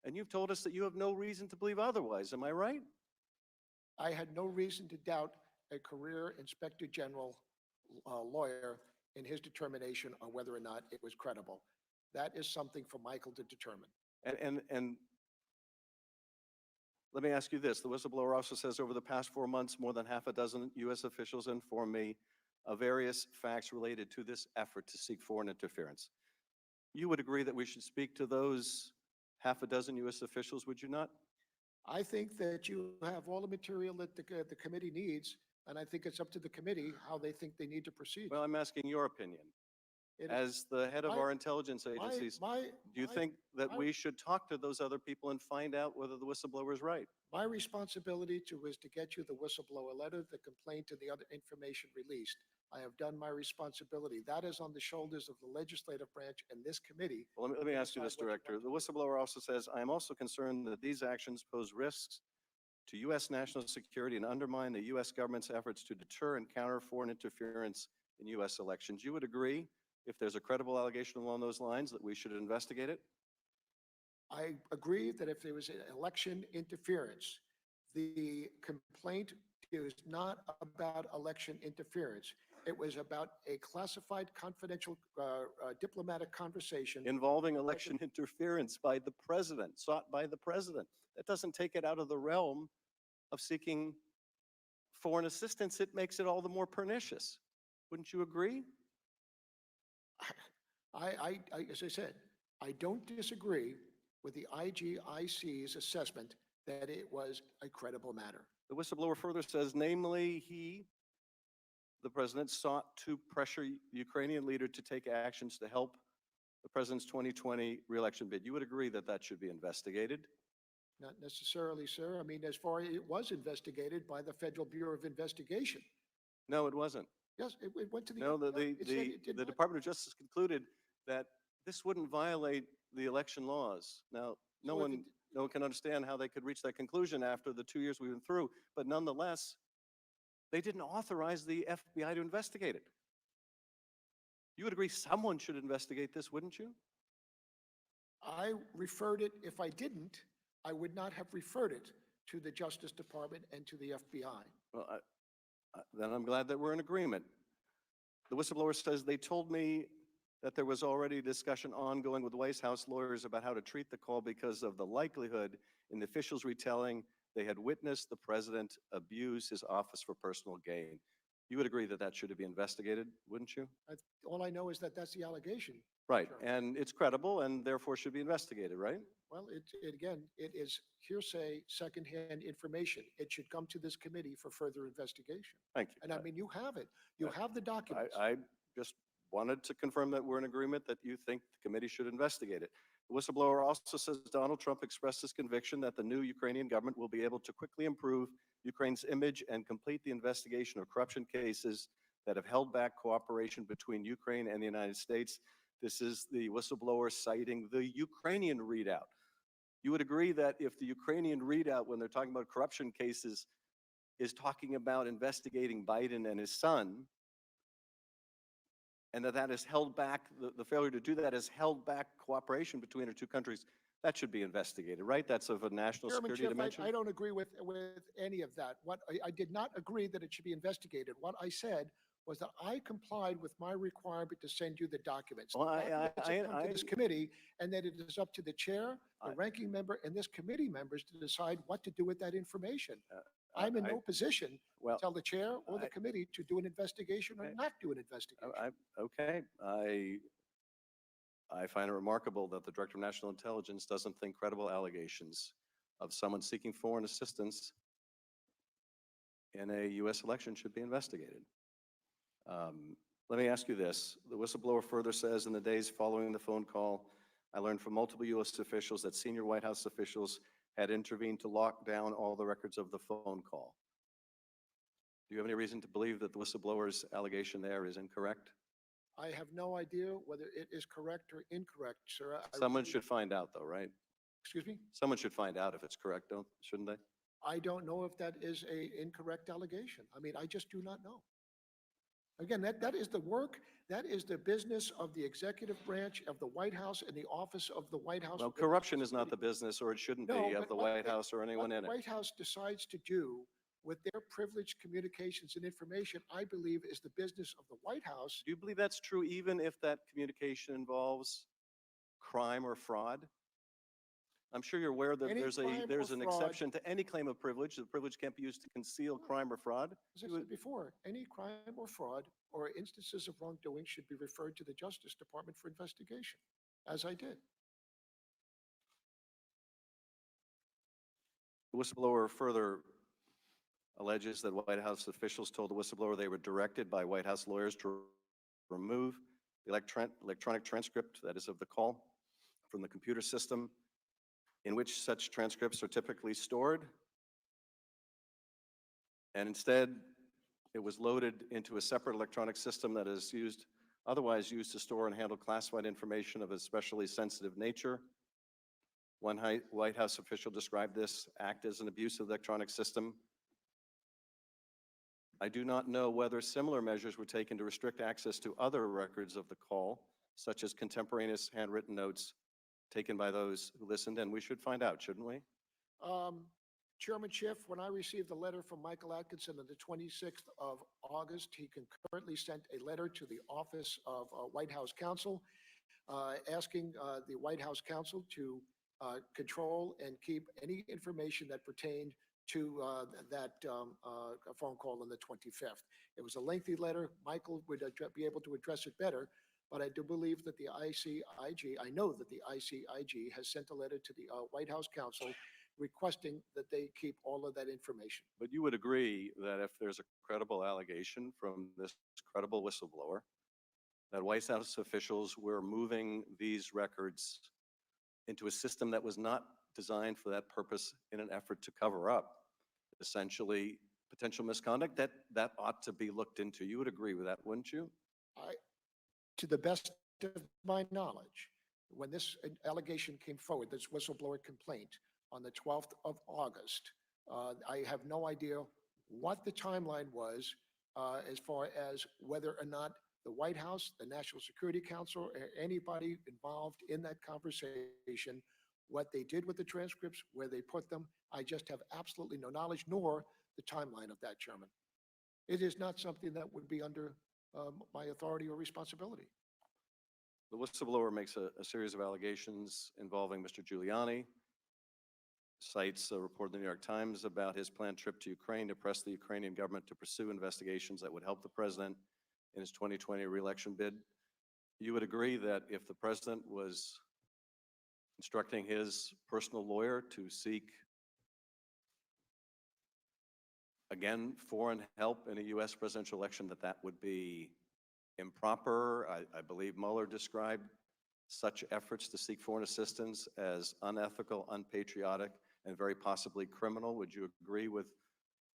And you've told us that you have no reason to believe otherwise. Am I right? I had no reason to doubt a career Inspector General lawyer in his determination on whether or not it was credible. That is something for Michael to determine. And Let me ask you this. The whistleblower also says over the past 4 months, more than half a dozen U.S. officials informed me of various facts related to this effort to seek foreign interference. You would agree that we should speak to those half a dozen U.S. officials, would you not? I think that you have all the material that the committee needs, and I think it's up to the committee how they think they need to proceed. Well, I'm asking your opinion. It- As the head of my- our intelligence my- agencies, my- do you my- think that my- we should talk to those other people and find out whether the whistleblower is right? My responsibility is to get you the whistleblower letter, the complaint, and the other information released. I have done my responsibility. That is on the shoulders of the legislative branch and this committee. Well, let me to ask you this, decide what you Director. want The whistleblower also says, I am also concerned that these actions pose risks to U.S. national security and undermine the U.S. government's efforts to deter and counter foreign interference in U.S. elections. You would agree, if there's a credible allegation along those lines, that we should investigate it? I agree that if there was election interference, the complaint is not about election interference. It was about a classified, confidential, diplomatic conversation. Involving election interference by the president, sought by the president. That doesn't take it out of the realm of seeking foreign assistance. It makes it all the more pernicious. Wouldn't you agree? As I said, I don't disagree with the IGIC's assessment that it was a credible matter. The whistleblower further says, namely, he, the president, sought to pressure the Ukrainian leader to take actions to help the president's 2020 reelection bid. You would agree that that should be investigated? Not necessarily, sir. I mean, as far as it was investigated by the Federal Bureau of Investigation. No, it wasn't. Yes, it went to the. No, it said it did the not. Department of Justice concluded that this wouldn't violate the election laws. Now, So if no one can understand how they could reach that conclusion after the 2 years we went through, but nonetheless, they didn't authorize the FBI to investigate it. You would agree someone should investigate this, wouldn't you? I referred it, if I didn't, I would not have referred it to the Justice Department and to the FBI. Well, then I'm glad that we're in agreement. The whistleblower says they told me that there was already discussion ongoing with White House lawyers about how to treat the call because of the likelihood in the officials retelling they had witnessed the president abuse his office for personal gain. You would agree that that should be investigated, wouldn't you? All I know is that that's the allegation. Right, Sure. and it's credible and therefore should be investigated, right? Well, again, it is hearsay, secondhand information. It should come to this committee for further investigation. Thank you. And I mean, you have it. You have the documents. I just wanted to confirm that we're in agreement that you think the committee should investigate it. The whistleblower also says Donald Trump expressed his conviction that the new Ukrainian government will be able to quickly improve Ukraine's image and complete the investigation of corruption cases that have held back cooperation between Ukraine and the United States. This is the whistleblower citing the Ukrainian readout. You would agree that if the Ukrainian readout, when they're talking about corruption cases, is talking about investigating Biden and his son, and that has held back, the failure to do that has held back cooperation between our two countries, that should be investigated, right? That's of a national Chairman security Schiff, dimension? I don't agree with any of that. I did not agree that it should be investigated. What I said was that I complied with my requirement to send you the documents. Well, The documents have come to this I- committee, and that it is up to the chair, the I- ranking member, and this committee members to decide what to do with that information. Uh, I'm in I- no position to Well, tell the chair or the I- committee to do an investigation or Okay. not do an investigation. Okay, I find it remarkable that the Director of National Intelligence doesn't think credible allegations of someone seeking foreign assistance in a U.S. election should be investigated. Let me ask you this. The whistleblower further says, in the days following the phone call, I learned from multiple U.S. officials that senior White House officials had intervened to lock down all the records of the phone call. Do you have any reason to believe that the whistleblower's allegation there is incorrect? I have no idea whether it is correct or incorrect, sir. Someone should find out though, right? Excuse me? Someone should find out if it's correct, shouldn't they? I don't know if that is a incorrect allegation. I mean, I just do not know. Again, that is the work, that is the business of the executive branch of the White House and the office of the White House. Well, corruption is not the business, or it shouldn't No, be, but of the what White the- House or anyone What in the it. White House decides to do with their privileged communications and information, I believe, is the business of the White House. Do you believe that's true even if that communication involves crime or fraud? I'm sure you're aware that Any there's crime or there's an fraud- exception to any claim of privilege. The privilege can't be used to conceal crime or fraud. As I You would- said before, any crime or fraud or instances of wrongdoing should be referred to the Justice Department for investigation, as I did. The whistleblower further alleges that White House officials told the whistleblower they were directed by White House lawyers to remove the electronic transcript, that is of the call, from the computer system in which such transcripts are typically stored. And instead, it was loaded into a separate electronic system that is otherwise used to store and handle classified information of a especially sensitive nature. One White House official described this act as an abuse of the electronic system. I do not know whether similar measures were taken to restrict access to other records of the call, such as contemporaneous handwritten notes taken by those who listened, and we should find out, shouldn't we? Chairman Schiff, when I received a letter from Michael Atkinson on the 26th of August, he concurrently sent a letter to the Office of White House Counsel asking the White House Counsel to control and keep any information that pertained to that phone call on the 25th. It was a lengthy letter. Michael would be able to address it better, but I do believe that the ICIG, I know that the ICIG has sent a letter to the White House Counsel requesting that they keep all of that information. But you would agree that if there's a credible allegation from this credible whistleblower, that White House officials were moving these records into a system that was not designed for that purpose in an effort to cover up essentially potential misconduct, that ought to be looked into. You would agree with that, wouldn't you? To the best of my knowledge, when this allegation came forward, this whistleblower complaint on the 12th of August, I have no idea what the timeline was as far as whether or not the White House, the National Security Council, or anybody involved in that conversation, what they did with the transcripts, where they put them. I just have absolutely no knowledge, nor the timeline of that, Chairman. It is not something that would be under my authority or responsibility. The whistleblower makes a series of allegations involving Mr. Giuliani, cites a report in the New York Times about his planned trip to Ukraine to press the Ukrainian government to pursue investigations that would help the president in his 2020 reelection bid. You would agree that if the president was instructing his personal lawyer to seek, again, foreign help in a U.S. presidential election, that would be improper? I believe Mueller described such efforts to seek foreign assistance as unethical, unpatriotic, and very possibly criminal. Would you agree with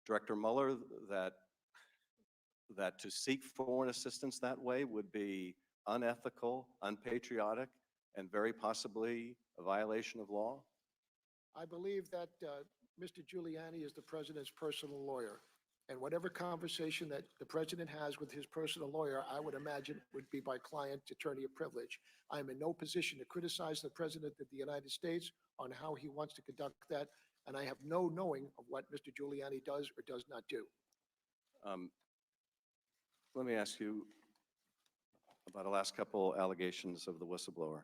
Director Mueller that to seek foreign assistance that way would be unethical, unpatriotic, and very possibly a violation of law? I believe that Mr. Giuliani is the president's personal lawyer. And whatever conversation that the president has with his personal lawyer, I would imagine would be by client attorney privilege. I am in no position to criticize the president of the United States on how he wants to conduct that. And I have no knowing of what Mr. Giuliani does or does not do. Let me ask you about the last couple allegations of the whistleblower.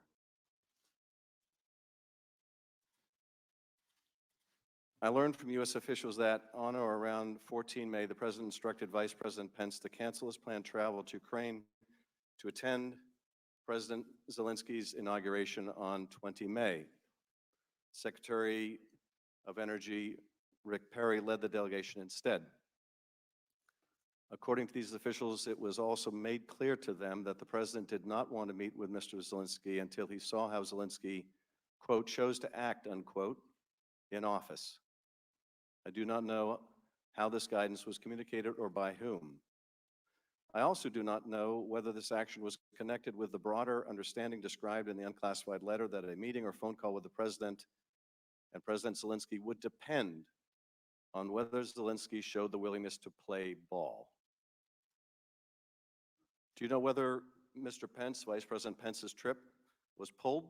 I learned from U.S. officials that on or around 14 May, the president instructed Vice President Pence to cancel his planned travel to Ukraine to attend President Zelensky's inauguration on 20 May. Secretary of Energy Rick Perry led the delegation instead. According to these officials, it was also made clear to them that the president did not want to meet with Mr. Zelensky until he saw how Zelensky, quote, chose to act, unquote, in office. I do not know how this guidance was communicated or by whom. I also do not know whether this action was connected with the broader understanding described in the unclassified letter that a meeting or phone call with the president and President Zelensky would depend on whether Zelensky showed the willingness to play ball. Do you know whether Mr. Pence, Vice President Pence's trip was pulled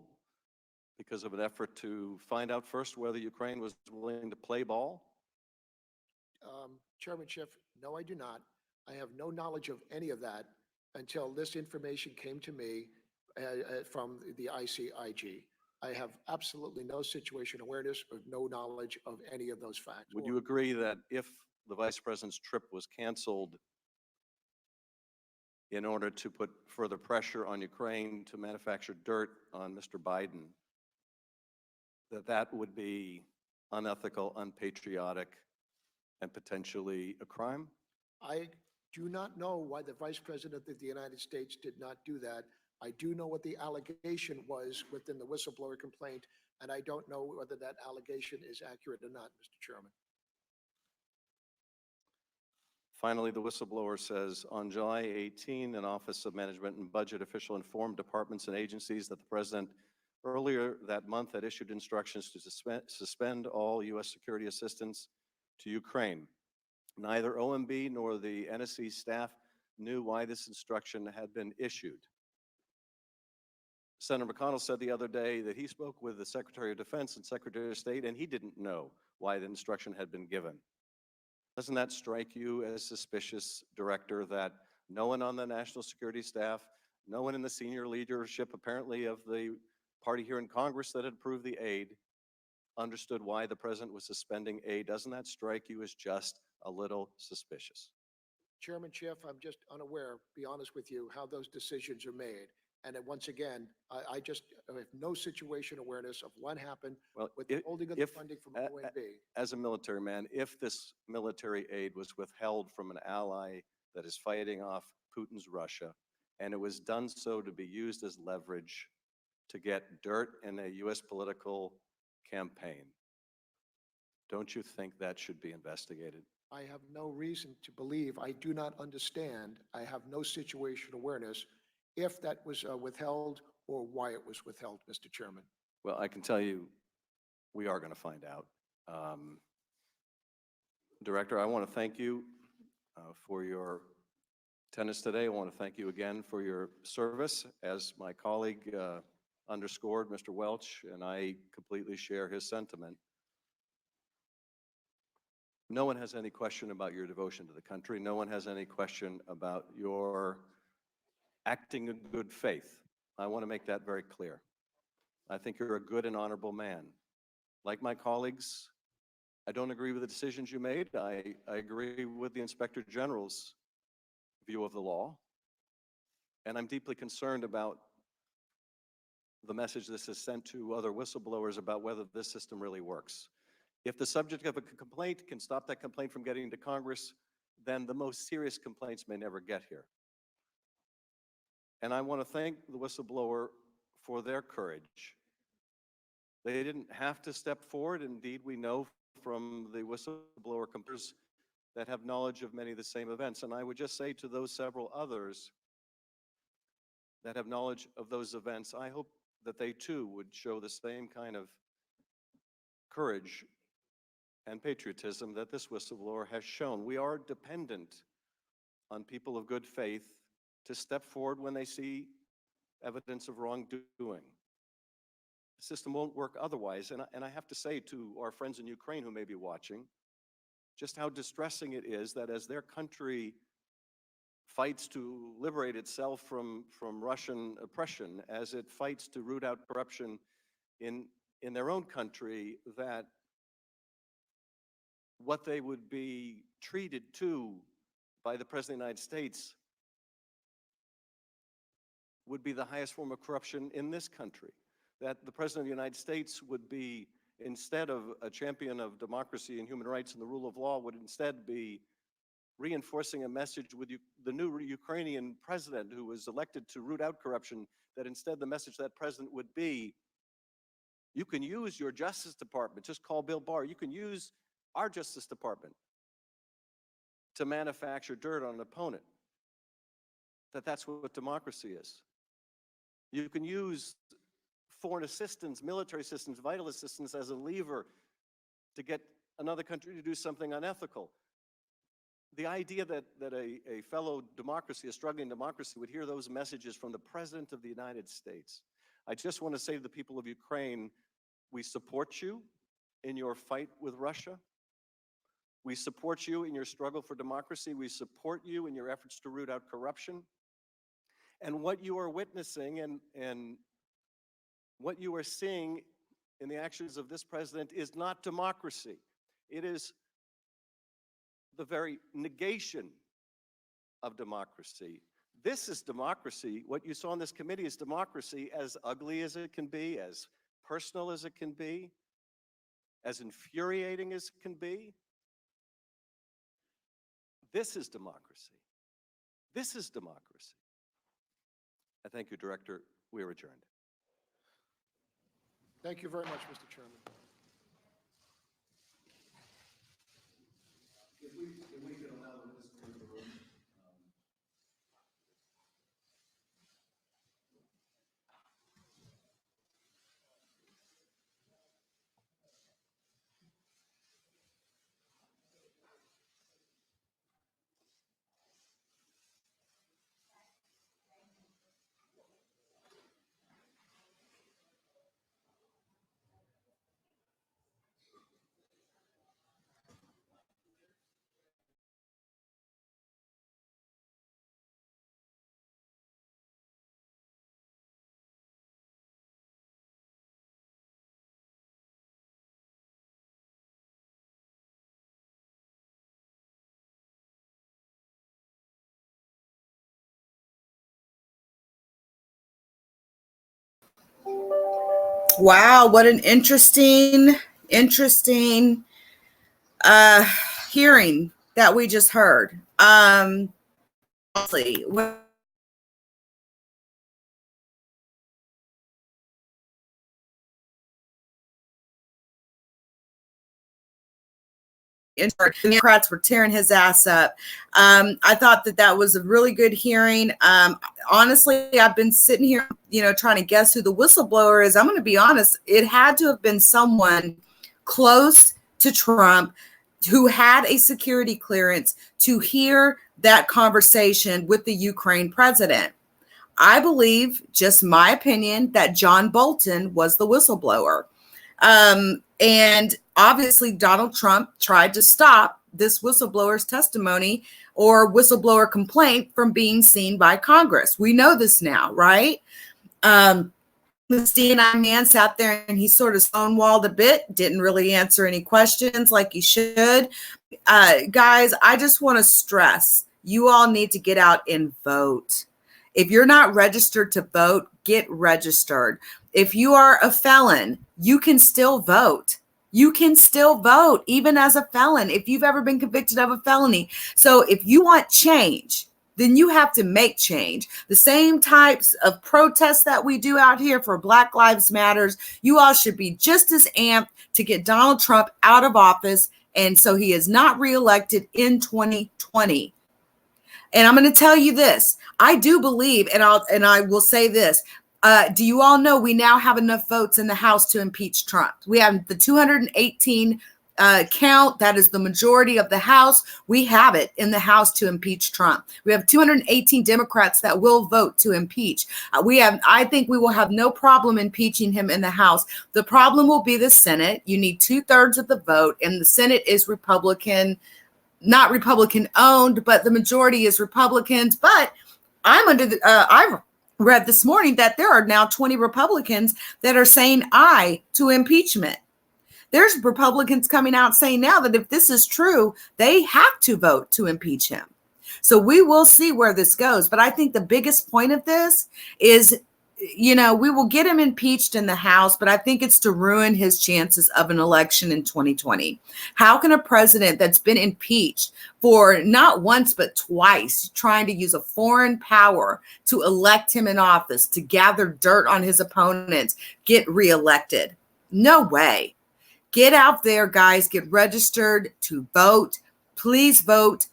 because of an effort to find out first whether Ukraine was willing to play ball? Chairman Schiff, no, I do not. I have no knowledge of any of that until this information came to me from the ICIG. I have absolutely no situation awareness or no knowledge of any of those facts. Would you agree that if the vice president's trip was canceled in order to put further pressure on Ukraine to manufacture dirt on Mr. Biden, that that would be unethical, unpatriotic, and potentially a crime? I do not know why the Vice President of the United States did not do that. I do know what the allegation was within the whistleblower complaint, and I don't know whether that allegation is accurate or not, Mr. Chairman. Finally, the whistleblower says, on July 18, an Office of Management and Budget official informed departments and agencies that the president earlier that month had issued instructions to suspend all U.S. security assistance to Ukraine. Neither OMB nor the NSC staff knew why this instruction had been issued. Senator McConnell said the other day that he spoke with the Secretary of Defense and Secretary of State, and he didn't know why the instruction had been given. Doesn't that strike you as suspicious, Director, that no one on the national security staff, no one in the senior leadership apparently of the party here in Congress that had approved the aid understood why the president was suspending aid? Doesn't that strike you as just a little suspicious? Chairman Schiff, I'm just unaware, be honest with you, how those decisions are made. And then once again, I just have no situation awareness of what happened Well, with the holding of the if- funding from a- OMB. As a military man, if this military aid was withheld from an ally that is fighting off Putin's Russia, and it was done so to be used as leverage to get dirt in a U.S. political campaign, don't you think that should be investigated? I have no reason to believe, I do not understand, I have no situation awareness if that was withheld or why it was withheld, Mr. Chairman. Well, I can tell you, we are going to find out. Director, I want to thank you for your attendance today. I want to thank you again for your service. As my colleague underscored, Mr. Welch, and I completely share his sentiment. No one has any question about your devotion to the country. No one has any question about your acting in good faith. I want to make that very clear. I think you're a good and honorable man. Like my colleagues, I don't agree with the decisions you made. I agree with the Inspector General's view of the law. And I'm deeply concerned about the message this has sent to other whistleblowers about whether this system really works. If the subject of a complaint can stop that complaint from getting to Congress, then the most serious complaints may never get here. And I want to thank the whistleblower for their courage. They didn't have to step forward. Indeed, we know from the whistleblower companies that have knowledge of many of the same events. And I would just say to those several others that have knowledge of those events, I hope that they too would show the same kind of courage and patriotism that this whistleblower has shown. We are dependent on people of good faith to step forward when they see evidence of wrongdoing. The system won't work otherwise. And I have to say to our friends in Ukraine who may be watching, just how distressing it is that as their country fights to liberate itself from Russian oppression, as it fights to root out corruption in their own country, that what they would be treated to by the President of the United States would be the highest form of corruption in this country. That the President of the United States would be, instead of a champion of democracy and human rights and the rule of law, would instead be reinforcing a message with the new Ukrainian president who was elected to root out corruption, that instead the message that president would be, you can use your Justice Department, just call Bill Barr, you can use our Justice Department to manufacture dirt on an opponent. That's what democracy is. You can use foreign assistance, military assistance, vital assistance as a lever to get another country to do something unethical. The idea that a fellow democracy, a struggling democracy, would hear those messages from the President of the United States. I just want to say to the people of Ukraine, we support you in your fight with Russia. We support you in your struggle for democracy. We support you in your efforts to root out corruption. And what you are witnessing and What you are seeing in the actions of this president is not democracy. It is the very negation of democracy. This is democracy. What you saw in this committee is democracy, as ugly as it can be, as personal as it can be, as infuriating as it can be. This is democracy. This is democracy. I thank you, Director. We are adjourned. Thank you very much, Mr. Chairman. Wow, what an interesting uh hearing that we just heard. Honestly, Democrats were tearing his ass up. I thought that was a really good hearing. Honestly, I've been sitting here, trying to guess who the whistleblower is. I'm going to be honest. It had to have been someone close to Trump who had a security clearance to hear that conversation with the Ukraine president. I believe, just my opinion, that John Bolton was the whistleblower. And obviously, Donald Trump tried to stop this whistleblower's testimony or whistleblower complaint from being seen by Congress. We know this now, right? The DNI man sat there and he sort of stonewalled a bit, didn't really answer any questions like he should. Guys, I just want to stress, you all need to get out and vote. If you're not registered to vote, get registered. If you are a felon, you can still vote. You can still vote, even as a felon, if you've ever been convicted of a felony. So if you want change, then you have to make change. The same types of protests that we do out here for Black Lives Matters, you all should be just as amped to get Donald Trump out of office, and so he is not reelected in 2020. And I'm going to tell you this. I do believe, and I will say this. Do you all know we now have enough votes in the House to impeach Trump? We have the 218 count. That is the majority of the House. We have it in the House to impeach Trump. We have 218 Democrats that will vote to impeach. I think we will have no problem impeaching him in the House. The problem will be the Senate. You need 2/3 of the vote, and the Senate is Republican, not Republican owned, but the majority is Republicans. But I've read this morning that there are now 20 Republicans that are saying aye to impeachment. There's Republicans coming out saying now that if this is true, they have to vote to impeach him. So we will see where this goes. But I think the biggest point of this is, we will get him impeached in the House, but I think it's to ruin his chances of an election in 2020. How can a president that's been impeached for not once, but twice, trying to use a foreign power to elect him in office, to gather dirt on his opponents, get reelected? No way. Get out there, guys. Get registered to vote. Please vote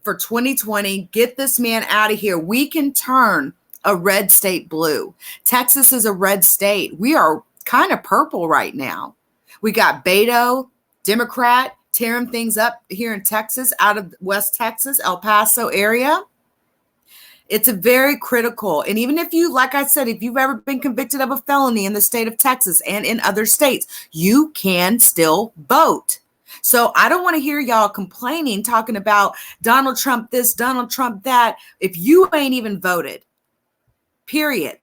for 2020. Get this man out of here. We can turn a red state blue. Texas is a red state. We are kind of purple right now. We got Beto, Democrat, tearing things up here in Texas, out of West Texas, El Paso area. It's a very critical. And even if you, like I said, if you've ever been convicted of a felony in the state of Texas and in other states, you can still vote. So I don't want to hear y'all complaining, talking about Donald Trump this, Donald Trump that, if you ain't even voted. Period.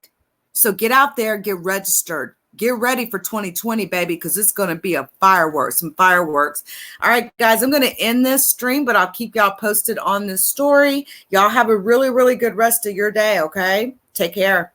So get out there, get registered, get ready for 2020, baby, because it's going to be some fireworks. All right, guys, I'm going to end this stream, but I'll keep y'all posted on this story. Y'all have a really, really good rest of your day, okay? Take care.